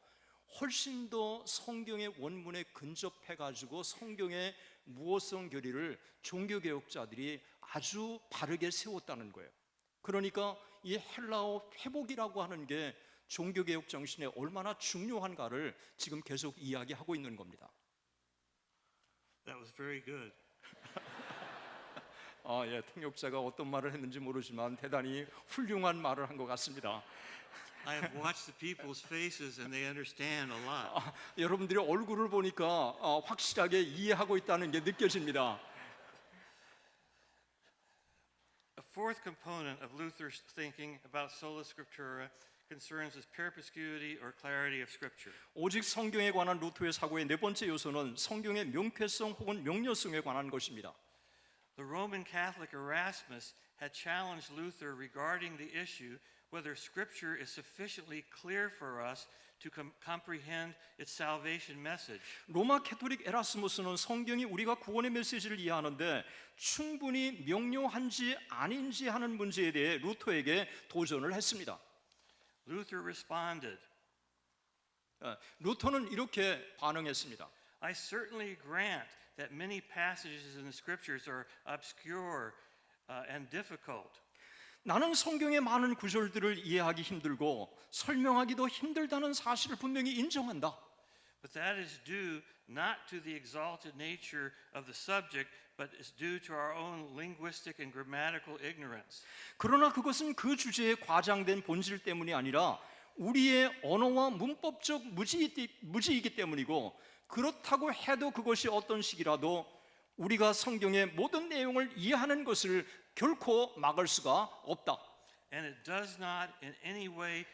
훨씬 더 성경의 원문에 근접해가지고 성경의 무어성 교리를 종교개혁자들이 아주 바르게 세웠다는 거예요. 그러니까 이 헬라어 회복이라고 하는 게 종교개혁 정신에 얼마나 중요한가를 지금 계속 이야기하고 있는 겁니다. That was very good. 예, 통역자가 어떤 말을 했는지 모르지만 대단히 훌륭한 말을 한 것 같습니다. I have watched the people's faces and they understand a lot. 여러분들의 얼굴을 보니까 확실하게 이해하고 있다는 게 느껴집니다. A fourth component of Luther's thinking about sola scriptura concerns this perspicuity or clarity of Scripture. 오직 성경에 관한 루터의 사고의 네 번째 요소는 성경의 명쾌성 혹은 명료성에 관한 것입니다. The Roman Catholic Erasmus had challenged Luther regarding the issue whether Scripture is sufficiently clear for us to comprehend its salvation message. 로마 캐토릭 에라스무스는 성경이 우리가 구원의 메시지를 이해하는데 충분히 명료한지 아닌지 하는 문제에 대해 루터에게 도전을 했습니다. Luther responded, 루터는 이렇게 반응했습니다. I certainly grant that many passages in the Scriptures are obscure and difficult. 나는 성경의 많은 구절들을 이해하기 힘들고 설명하기도 힘들다는 사실을 분명히 인정한다. But that is due not to the exalted nature of the subject, but is due to our own linguistic and grammatical ignorance. 그러나 그것은 그 주제의 과장된 본질 때문이 아니라 우리의 언어와 문법적 무지이기 때문이고 그렇다고 해도 그것이 어떤 식이라도 우리가 성경의 모든 내용을 이해하는 것을 결코 막을 수가 없다. And it does not in any way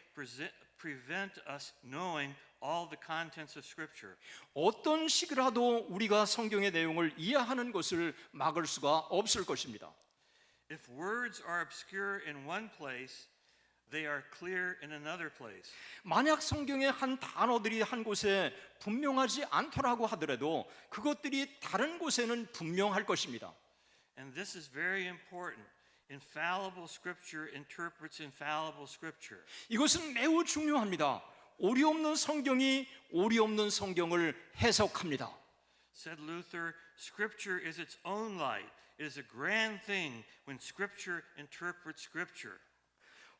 prevent us knowing all the contents of Scripture. 어떤 식이라도 우리가 성경의 내용을 이해하는 것을 막을 수가 없을 것입니다. If words are obscure in one place, they are clear in another place. 만약 성경의 한 단어들이 한 곳에 분명하지 않더라고 하더라도 그것들이 다른 곳에는 분명할 것입니다. And this is very important. Infallible scripture interprets infallible scripture. 이것은 매우 중요합니다. 오리 없는 성경이 오리 없는 성경을 해석합니다. Said Luther, scripture is its own light. It is a grand thing when scripture interprets scripture.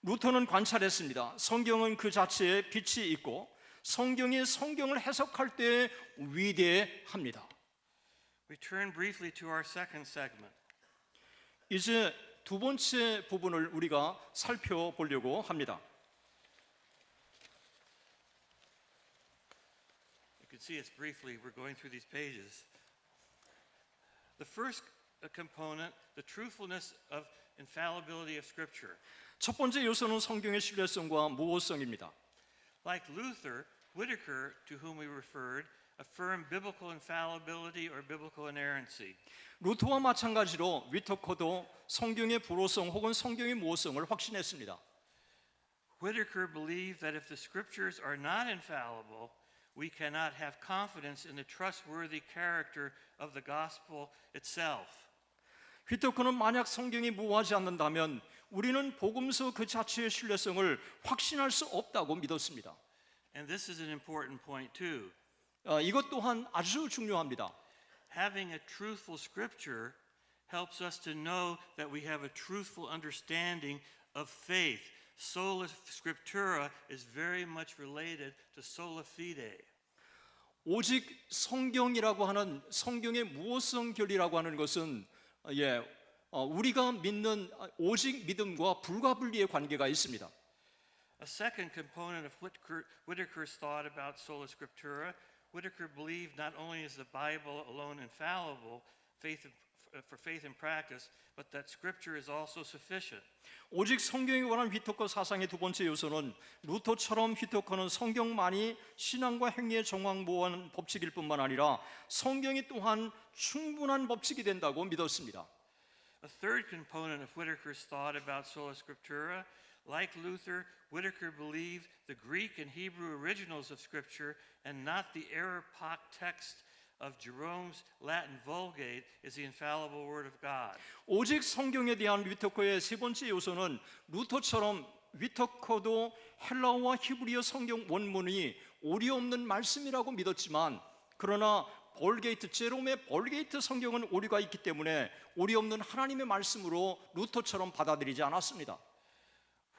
루터는 관찰했습니다. 성경은 그 자체에 빛이 있고 성경이 성경을 해석할 때 위대합니다. We turn briefly to our second segment. 이제 두 번째 부분을 우리가 살펴보려고 합니다. You can see it's briefly, we're going through these pages. The first component, the truthfulness of infallibility of scripture. 첫 번째 요소는 성경의 신뢰성과 무호성입니다. Like Luther, Whitaker, to whom we referred, affirmed biblical infallibility or biblical inerrancy. 루터와 마찬가지로 위터커도 성경의 불호성 혹은 성경의 무호성을 확신했습니다. Whitaker believed that if the scriptures are not infallible, we cannot have confidence in the trustworthy character of the gospel itself. 위터커는 만약 성경이 무호하지 않는다면 우리는 복음서 그 자체의 신뢰성을 확신할 수 없다고 믿었습니다. And this is an important point too. 이것 또한 아주 중요합니다. Having a truthful scripture helps us to know that we have a truthful understanding of faith. Sola scriptura is very much related to sola fide. 오직 성경이라고 하는 성경의 무호성 결이라고 하는 것은 우리가 믿는 오직 믿음과 불가분리의 관계가 있습니다. A second component of Whitaker's thought about sola scriptura, Whitaker believed not only is the Bible alone infallible for faith and practice, but that scripture is also sufficient. 오직 성경에 관한 위터커 사상의 두 번째 요소는 루터처럼 위터커는 성경만이 신앙과 행위의 정황보호하는 법칙일 뿐만 아니라 성경이 또한 충분한 법칙이 된다고 믿었습니다. A third component of Whitaker's thought about sola scriptura, like Luther, Whitaker believed the Greek and Hebrew originals of scripture and not the error-pocked text of Jerome's Latin Vulgate is the infallible word of God. 오직 성경에 대한 위터커의 세 번째 요소는 루터처럼 위터커도 헬라어와 히브리어 성경 원문이 오리 없는 말씀이라고 믿었지만 그러나 제롬의 볼게이트 성경은 오류가 있기 때문에 오리 없는 하나님의 말씀으로 루터처럼 받아들이지 않았습니다.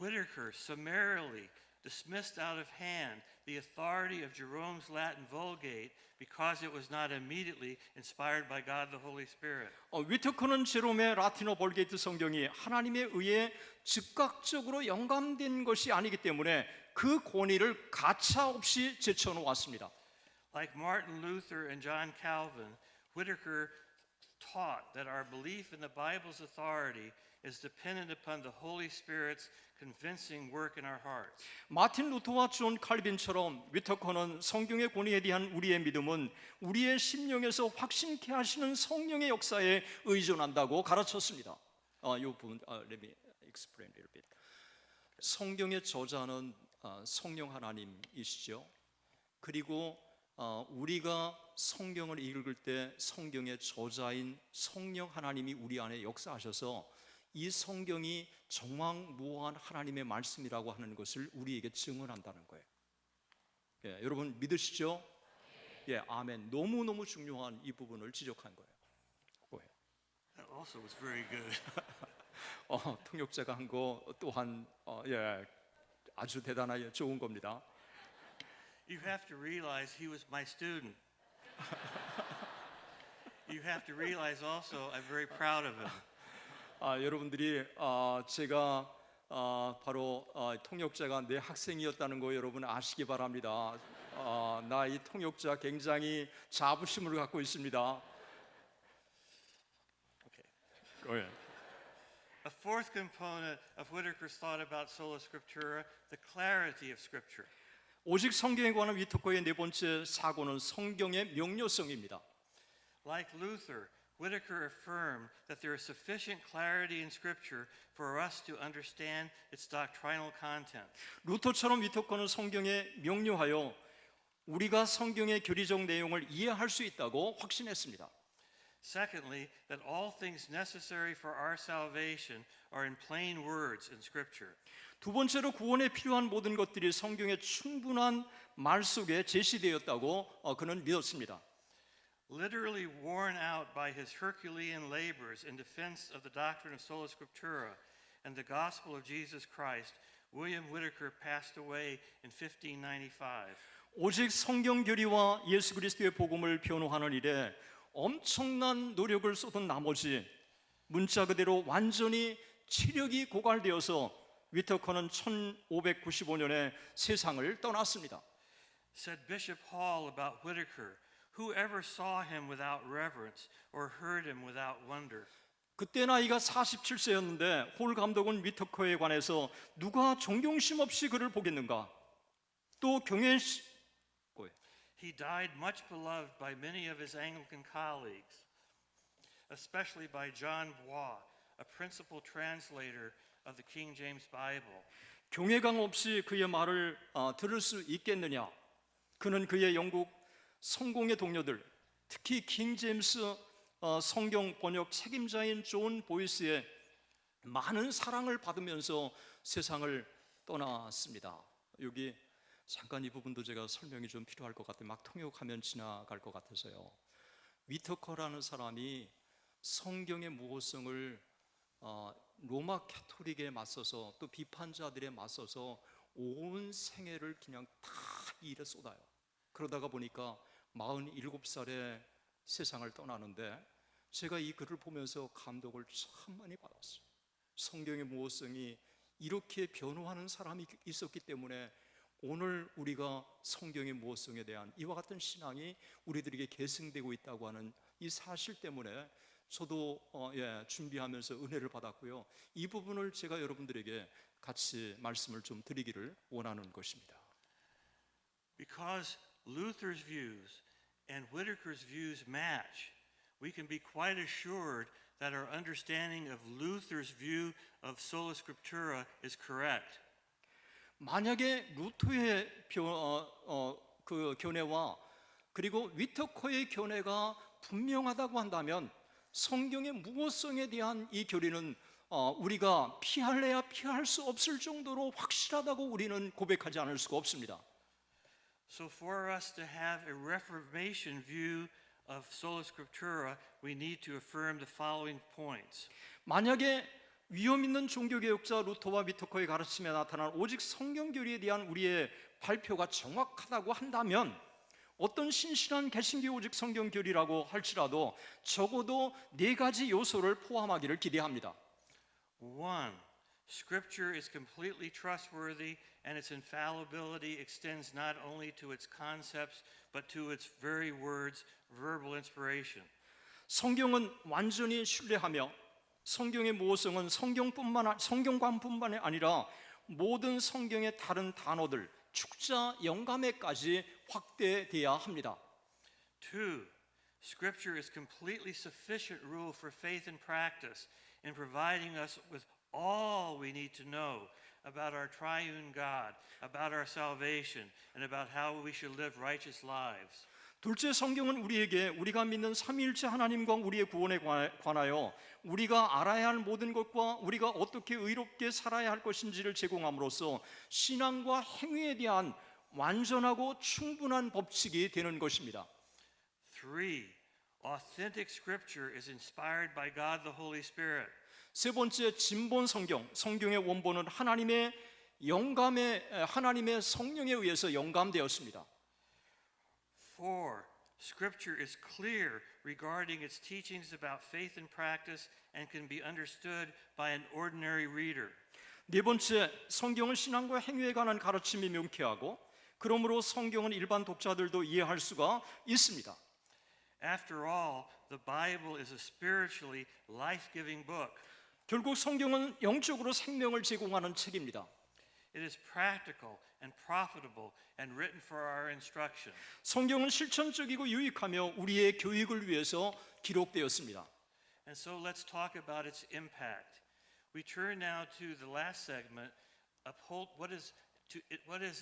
Whitaker summarily dismissed out of hand the authority of Jerome's Latin Vulgate because it was not immediately inspired by God the Holy Spirit. 위터커는 제롬의 라틴어 볼게이트 성경이 하나님에 의해 즉각적으로 영감된 것이 아니기 때문에 그 권위를 가차없이 제쳐놓았습니다. Like Martin Luther and John Calvin, Whitaker taught that our belief in the Bible's authority is dependent upon the Holy Spirit's convincing work in our hearts. 마틴 루터와 존 칼빈처럼 위터커는 성경의 권위에 대한 우리의 믿음은 우리의 심령에서 확신케 하시는 성령의 역사에 의존한다고 가르쳤습니다. 이 부분 let me explain a little bit. 성경의 저자는 성령 하나님이시죠. 그리고 우리가 성경을 읽을 때 성경의 저자인 성령 하나님이 우리 안에 역사하셔서 이 성경이 정황무오한 하나님의 말씀이라고 하는 것을 우리에게 증언한다는 거예요. 여러분 믿으시죠? 아멘. 너무너무 중요한 이 부분을 지적한 거예요. That also was very good. 통역자가 한 거 또한 아주 대단하게 좋은 겁니다. You have to realize he was my student. You have to realize also I'm very proud of him. 여러분들이 제가 바로 통역자가 내 학생이었다는 거 여러분 아시기 바랍니다. 나 이 통역자 굉장히 자부심을 갖고 있습니다. Okay. A fourth component of Whitaker's thought about sola scriptura, the clarity of scripture. 오직 성경에 관한 위터커의 네 번째 사고는 성경의 명료성입니다. Like Luther, Whitaker affirmed that there is sufficient clarity in Scripture for us to understand its doctrinal content. 루터처럼 위터커는 성경에 명료하여 우리가 성경의 교리적 내용을 이해할 수 있다고 확신했습니다. Secondly, that all things necessary for our salvation are in plain words in Scripture. 두 번째로 구원에 필요한 모든 것들이 성경의 충분한 말 속에 제시되었다고 그는 믿었습니다. Literally worn out by his Herculean labors in defense of the doctrine of sola scriptura and the gospel of Jesus Christ, William Whitaker passed away in 1595. 오직 성경 교리와 예수 그리스도의 복음을 변호하는 일에 엄청난 노력을 쏟은 나머지 문자 그대로 완전히 체력이 고갈되어서 위터커는 1595년에 세상을 떠났습니다. Said Bishop Hall about Whitaker, whoever saw him without reverence or heard him without wonder. 그때 나이가 47세였는데 홀 감독은 위터커에 관해서 누가 존경심 없이 그를 보겠는가? 또 He died much beloved by many of his Anglican colleagues, especially by John Bois, a principal translator of the King James Bible. 경외감 없이 그의 말을 들을 수 있겠느냐? 그는 그의 영국 성공의 동료들, 특히 킹 제임스 성경 번역 책임자인 존 보이스의 많은 사랑을 받으면서 세상을 떠났습니다. 여기 잠깐 이 부분도 제가 설명이 좀 필요할 것 같아요. 막 통역하면 지나갈 것 같아서요. 위터커라는 사람이 성경의 무호성을 로마 캐토릭에 맞서서 또 비판자들에 맞서서 온 생애를 그냥 다 이 일에 쏟아요. 그러다가 보니까 47살에 세상을 떠나는데 제가 이 글을 보면서 감동을 참 많이 받았어요. 성경의 무호성이 이렇게 변호하는 사람이 있었기 때문에 오늘 우리가 성경의 무호성에 대한 이와 같은 신앙이 우리들에게 계승되고 있다고 하는 이 사실 때문에 저도 준비하면서 은혜를 받았고요. 이 부분을 제가 여러분들에게 같이 말씀을 좀 드리기를 원하는 것입니다. Because Luther's views and Whitaker's views match, we can be quite assured that our understanding of Luther's view of sola scriptura is correct. 만약에 루터의 그 견해와 그리고 위터커의 견해가 분명하다고 한다면 성경의 무호성에 대한 이 교리는 우리가 피할래야 피할 수 없을 정도로 확실하다고 우리는 고백하지 않을 수가 없습니다. So for us to have a Reformation view of sola scriptura, we need to affirm the following points. 만약에 위험 있는 종교개혁자 루터와 위터커의 가르침에 나타난 오직 성경교리에 대한 우리의 발표가 정확하다고 한다면 어떤 신실한 개신교 오직 성경교리라고 할지라도 적어도 4가지 요소를 포함하기를 기대합니다. 1. Scripture is completely trustworthy and its infallibility extends not only to its concepts but to its very words, verbal inspiration. 성경은 완전히 신뢰하며 성경의 모호성은 성경관뿐만 아니라 모든 성경의 다른 단어들, 축자, 영감에까지 확대돼야 합니다. 2. Scripture is completely sufficient rule for faith and practice in providing us with all we need to know about our triune God, about our salvation, and about how we should live righteous lives. 둘째, 성경은 우리에게 우리가 믿는 삼위일체 하나님과 우리의 구원에 관하여 우리가 알아야 할 모든 것과 우리가 어떻게 의롭게 살아야 할 것인지를 제공함으로써 신앙과 행위에 대한 완전하고 충분한 법칙이 되는 것입니다. 3. Authentic Scripture is inspired by God the Holy Spirit. 세 번째, 진본 성경의 원본은 하나님의 성령에 의해서 영감되었습니다. 4. Scripture is clear regarding its teachings about faith and practice and can be understood by an ordinary reader. 네 번째, 성경은 신앙과 행위에 관한 가르침이 명쾌하고 그러므로 성경은 일반 독자들도 이해할 수가 있습니다. After all, the Bible is a spiritually life-giving book. 결국 성경은 영적으로 생명을 제공하는 책입니다. It is practical and profitable and written for our instruction. 성경은 실천적이고 유익하며 우리의 교육을 위해서 기록되었습니다. And so let's talk about its impact. We turn now to the last segment. What is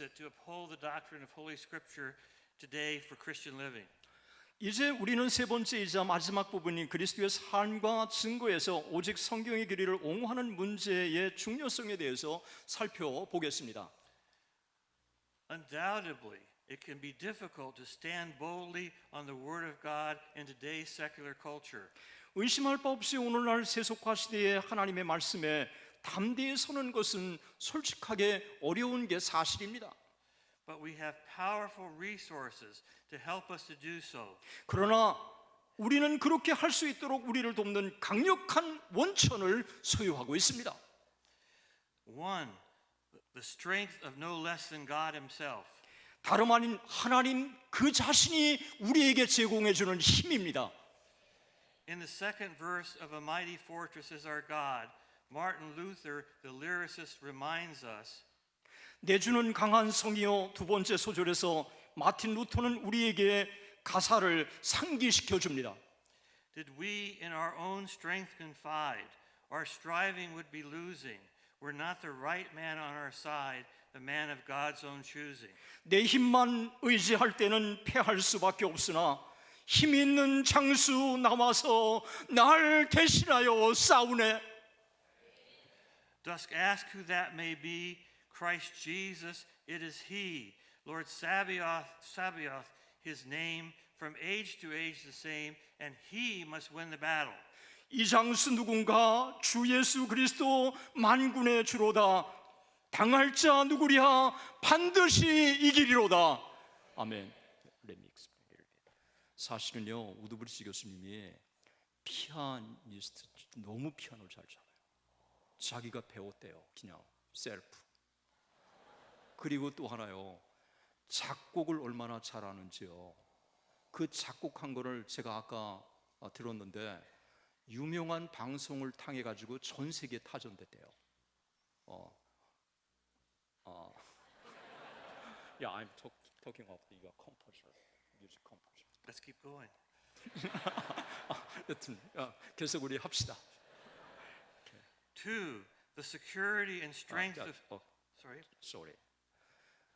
it to uphold the doctrine of Holy Scripture today for Christian living? 이제 우리는 세 번째이자 마지막 부분인 그리스도의 삶과 증거에서 오직 성경의 교리를 옹호하는 문제의 중요성에 대해서 살펴보겠습니다. Undoubtedly, it can be difficult to stand boldly on the Word of God in today's secular culture. 의심할 바 없이 오늘날 세속화 시대의 하나님의 말씀에 담대히 서는 것은 솔직하게 어려운 게 사실입니다. But we have powerful resources to help us to do so. 그러나 우리는 그렇게 할 수 있도록 우리를 돕는 강력한 원천을 소유하고 있습니다. One, the strength of no less than God Himself. 다름 아닌 하나님 그 자신이 우리에게 제공해 주는 힘입니다. In the second verse of A Mighty Fortress is Our God, Martin Luther, the lyricist, reminds us 내주는 강한 성이요, 두 번째 소절에서 마틴 루터는 우리에게 가사를 상기시켜 줍니다. Did we in our own strength confide, our striving would be losing, were not the right man on our side, the man of God's own choosing. 내 힘만 의지할 때는 패할 수밖에 없으나 힘 있는 장수 나와서 날 대신하여 싸우네. Dost ask who that may be? Christ Jesus, it is He. Lord Sabaoth, His name, from age to age the same, and He must win the battle. 이 장수 누군가? 주 예수 그리스도 만군의 주로다. 당할 자 누구랴? 반드시 이기리로다. 아멘. 사실은요, 우드브리지 교수님이 피아니스트, 너무 피아노를 잘 쳐요. 자기가 배웠대요. 그냥 셀프. 그리고 또 하나요, 작곡을 얼마나 잘하는지요. 그 작곡한 거를 제가 아까 들었는데 유명한 방송을 통해 가지고 전 세계에 타전됐대요. Yeah, I'm talking of the composer, music composer. Let's keep going. 여튼 계속 우리 합시다. Two, the security and strength of sorry. Sorry.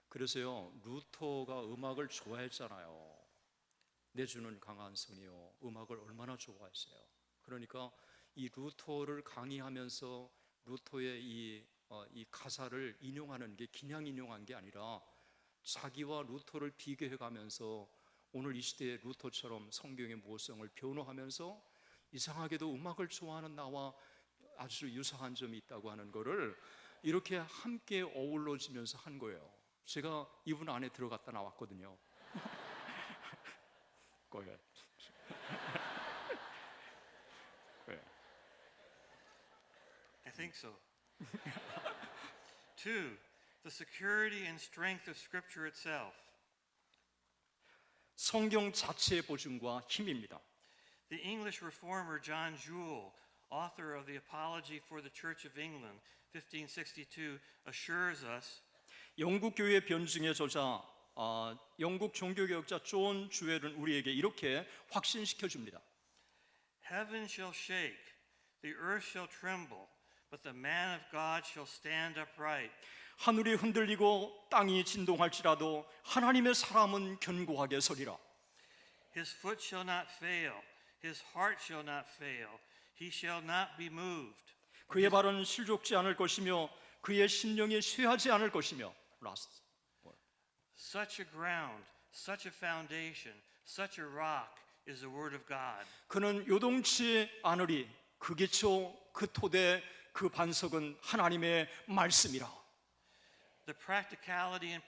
그래서요, 루터가 음악을 좋아했잖아요. 내주는 강한 성이요, 음악을 얼마나 좋아했어요. 그러니까 이 루터를 강의하면서 루터의 이 가사를 인용하는 게 그냥 인용한 게 아니라 자기와 루터를 비교해가면서 오늘 이 시대의 루터처럼 성경의 모성을 변호하면서 이상하게도 음악을 좋아하는 나와 아주 유사한 점이 있다고 하는 거를 이렇게 함께 어우러지면서 한 거예요. 제가 이분 안에 들어갔다 나왔거든요. 거예요. I think so. Two, the security and strength of Scripture itself. 성경 자체의 보증과 힘입니다. The English reformer John Jewel, author of the Apology for the Church of England, 1562, assures us 영국 교회 변증의 저자, 영국 종교개혁자 존 주웰은 우리에게 이렇게 확신시켜 줍니다. Heaven shall shake, the earth shall tremble, but the man of God shall stand upright. 하늘이 흔들리고 땅이 진동할지라도 하나님의 사람은 견고하게 서리라. His foot shall not fail, his heart shall not fail, he shall not be moved. 그의 발은 실족지 않을 것이며 그의 심령이 쇠하지 않을 것이며. Last. Such a ground, such a foundation, such a rock is the word of God. 그는 요동치 않으리. 그 기초, 그 토대, 그 반석은 하나님의 말씀이라. The practicality and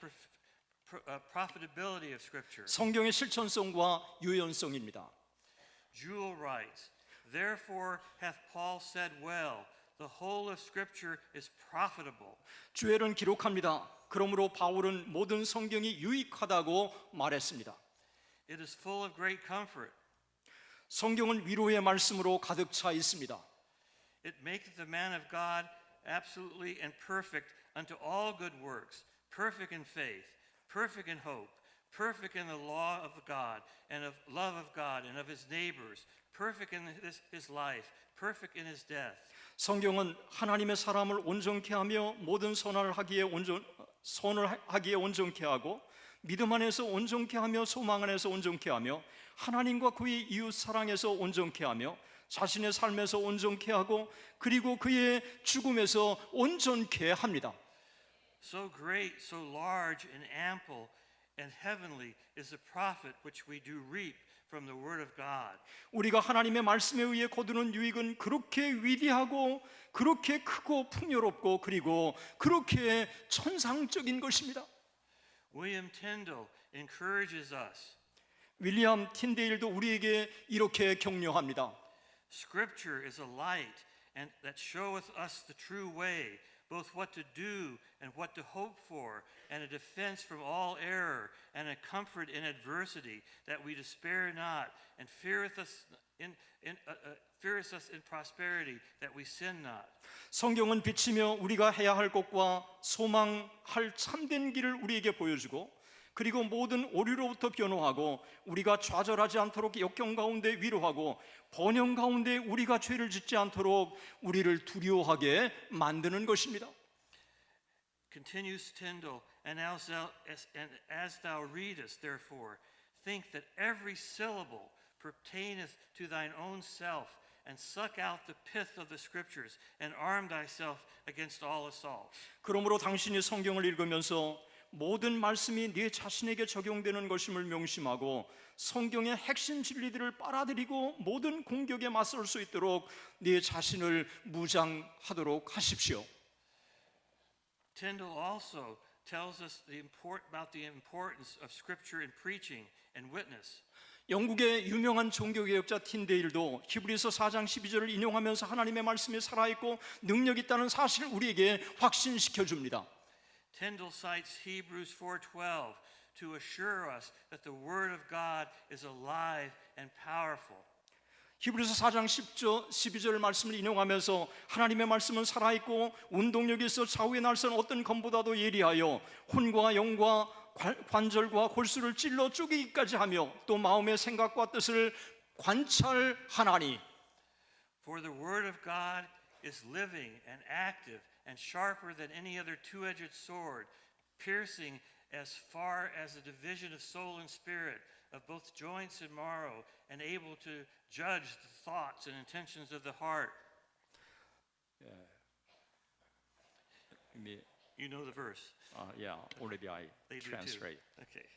profitability of Scripture. 성경의 실천성과 유연성입니다. Jewel writes, Therefore hath Paul said well, the whole of Scripture is profitable. 주엘은 기록합니다. 그러므로 바울은 모든 성경이 유익하다고 말했습니다. It is full of great comfort. 성경은 위로의 말씀으로 가득 차 있습니다. It maketh the man of God absolutely and perfect unto all good works, perfect in faith, perfect in hope, perfect in the law of God, and of love of God and of his neighbors, perfect in his life, perfect in his death. 성경은 하나님의 사람을 온전케 하며 모든 선을 하기에 온전케 하고 믿음 안에서 온전케 하며 소망 안에서 온전케 하며 하나님과 그의 이웃 사랑에서 온전케 하며 자신의 삶에서 온전케 하고 그리고 그의 죽음에서 온전케 합니다. So great, so large and ample and heavenly is the profit which we do reap from the word of God. 우리가 하나님의 말씀에 의해 거두는 유익은 그렇게 위대하고 그렇게 크고 풍요롭고 그리고 그렇게 천상적인 것입니다. William Tyndale encourages us. 윌리엄 틴데일도 우리에게 이렇게 격려합니다. Scripture is a light and that showeth us the true way, both what to do and what to hope for, and a defense from all error, and a comfort in adversity, that we despair not, and feareth us in prosperity, that we sin not. 성경은 빛이며 우리가 해야 할 것과 소망할 참된 길을 우리에게 보여주고 그리고 모든 오류로부터 변호하고 우리가 좌절하지 않도록 역경 가운데 위로하고 번영 가운데 우리가 죄를 짓지 않도록 우리를 두려워하게 만드는 것입니다. Continues Tyndale, and as thou readest, therefore, think that every syllable pertaineth to thine own self, and suck out the pith of the scriptures, and arm thyself against all assaults. 그러므로 당신이 성경을 읽으면서 모든 말씀이 네 자신에게 적용되는 것임을 명심하고 성경의 핵심 진리들을 빨아들이고 모든 공격에 맞설 수 있도록 네 자신을 무장하도록 하십시오. Tyndale also tells us about the importance of scripture in preaching and witness. 영국의 유명한 종교개혁자 틴데일도 히브리서 4장 12절을 인용하면서 하나님의 말씀이 살아있고 능력 있다는 사실을 우리에게 확신시켜 줍니다. Tyndale cites Hebrews 4:12 to assure us that the word of God is alive and powerful. 히브리서 4장 12절 말씀을 인용하면서 하나님의 말씀은 살아있고 운동력이 있어 좌우의 날선 어떤 검보다도 예리하여 혼과 영과 관절과 골수를 찔러 쪼개기까지 하며 또 마음의 생각과 뜻을 관찰하나니. For the word of God is living and active and sharper than any other two-edged sword, piercing as far as the division of soul and spirit, of both joints and marrow, and able to judge the thoughts and intentions of the heart. You know the verse. Already I They do translate. too. Okay.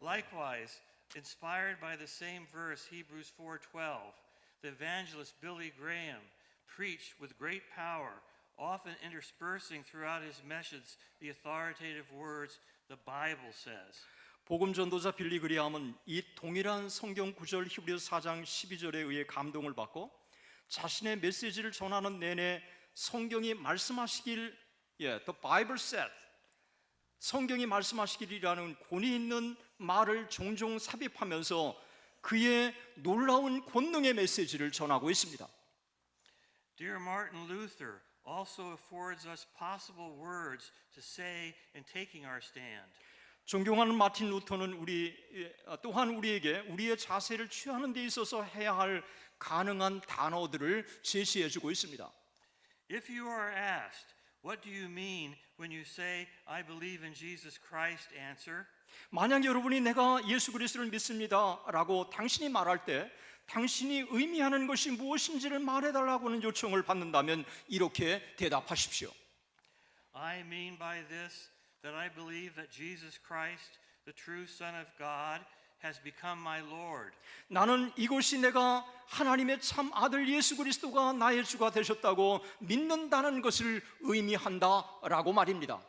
Likewise, inspired by the same verse, Hebrews 4:12, the evangelist Billy Graham preached with great power, often interspersing throughout his message the authoritative words, the Bible says. 복음 전도자 빌리 그리함은 이 동일한 성경 구절 히브리서 4장 12절에 의해 감동을 받고 자신의 메시지를 전하는 내내 성경이 말씀하시길 the Bible said 성경이 말씀하시길이라는 권위 있는 말을 종종 삽입하면서 그의 놀라운 권능의 메시지를 전하고 있습니다. Dear Martin Luther also affords us possible words to say in taking our stand. 존경하는 마틴 루터는 또한 우리에게 우리의 자세를 취하는 데 있어서 해야 할 가능한 단어들을 제시해 주고 있습니다. If you are asked, what do you mean when you say, I believe in Jesus Christ, answer? 만약 여러분이 내가 예수 그리스도를 믿습니다 라고 당신이 말할 때 당신이 의미하는 것이 무엇인지를 말해달라고는 요청을 받는다면 이렇게 대답하십시오. I mean by this that I believe that Jesus Christ, the true Son of God, has become my Lord. 나는 이것이 내가 하나님의 참 아들 예수 그리스도가 나의 주가 되셨다고 믿는다는 것을 의미한다라고 말입니다.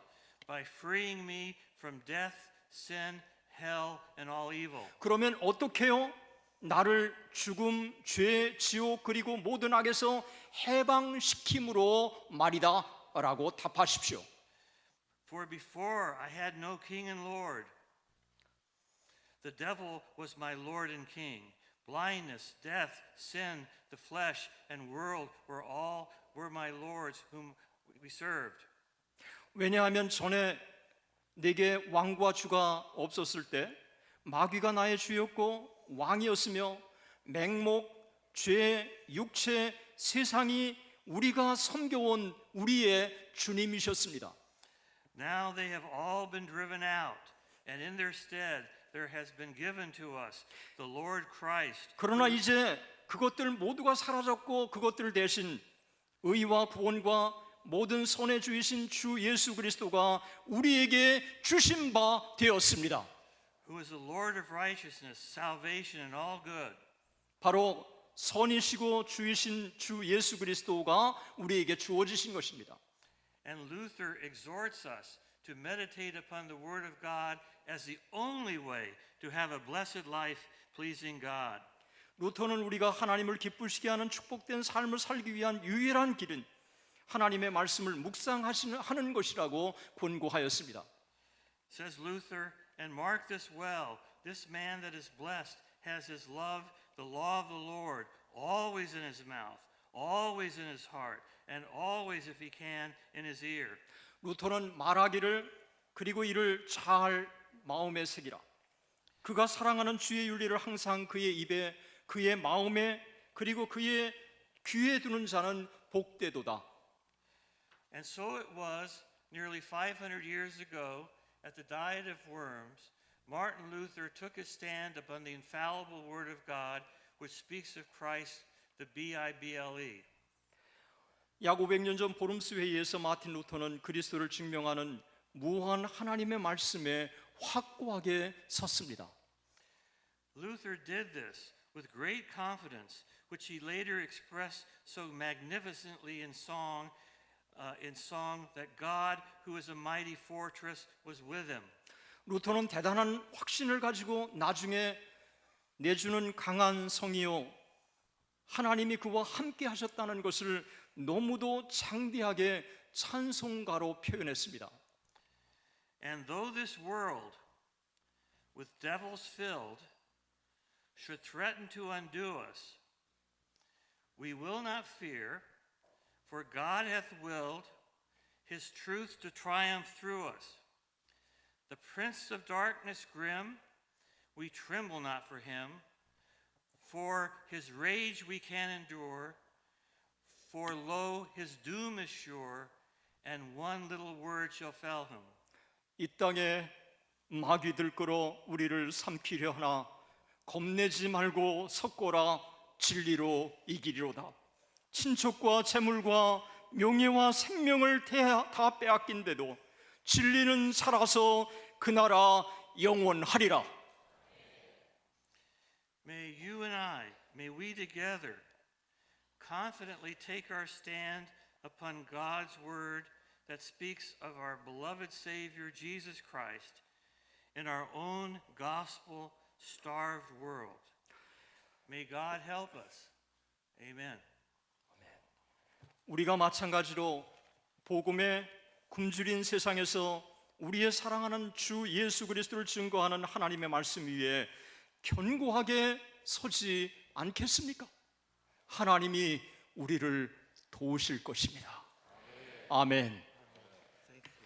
By freeing me from death, sin, hell, and all evil. 그러면 어떻게 해요? 나를 죽음, 죄, 지옥 그리고 모든 악에서 해방시킴으로 말이다 라고 답하십시오. For before I had no king and lord. The devil was my Lord and King. Blindness, death, sin, the flesh, and world were my lords whom we served. 왜냐하면 전에 내게 왕과 주가 없었을 때 마귀가 나의 주였고 왕이었으며 맹목, 죄, 육체, 세상이 우리가 섬겨온 우리의 주님이셨습니다. Now they have all been driven out, and in their stead there has been given to us the Lord Christ. 그러나 이제 그것들 모두가 사라졌고 그것들 대신 의와 구원과 모든 선의 주이신 주 예수 그리스도가 우리에게 주신 바 되었습니다. Who is the Lord of righteousness, salvation, and all good. 바로 선이시고 주이신 주 예수 그리스도가 우리에게 주어지신 것입니다. And Luther exhorts us to meditate upon the Word of God as the only way to have a blessed life pleasing God. 루터는 우리가 하나님을 기쁘시게 하는 축복된 삶을 살기 위한 유일한 길은 하나님의 말씀을 묵상하는 것이라고 권고하였습니다. Says Luther, and mark this well, this man that is blessed has his love, the law of the Lord, always in his mouth, always in his heart, and always, if he can, in his ear. 루터는 말하기를 그리고 이를 잘 마음에 새기라. 그가 사랑하는 주의 윤리를 항상 그의 입에, 그의 마음에, 그리고 그의 귀에 두는 자는 복되도다. And so it was nearly 500 years ago at the Diet of Worms, Martin Luther took his stand upon the infallible Word of God, which speaks of Christ, the Bible. 약 500년 전 보름스 회의에서 마틴 루터는 그리스도를 증명하는 무한 하나님의 말씀에 확고하게 섰습니다. Luther did this with great confidence, which he later expressed so magnificently in song that God, who is a mighty fortress, was with him. 루터는 대단한 확신을 가지고 나중에 내주는 강한 성이요 하나님이 그와 함께 하셨다는 것을 너무도 장대하게 찬송가로 표현했습니다. And though this world with devils filled should threaten to undo us, we will not fear, for God hath willed his truth to triumph through us. The prince of darkness grim, we tremble not for him, for his rage we can endure, for lo, his doom is sure, and one little word shall fell him. 이 땅에 마귀들 끌어 우리를 삼키려 하나 겁내지 말고 섰고라 진리로 이기리로다. 친척과 재물과 명예와 생명을 다 빼앗긴데도 진리는 살아서 그 나라 영원하리라. May you and I, may we together confidently take our stand upon God's word that speaks of our beloved Savior Jesus Christ in our own gospel-starved world. May God help us. Amen. 우리가 마찬가지로 복음의 굶주린 세상에서 우리의 사랑하는 주 예수 그리스도를 증거하는 하나님의 말씀 위에 견고하게 서지 않겠습니까? 하나님이 우리를 도우실 것입니다. 아멘.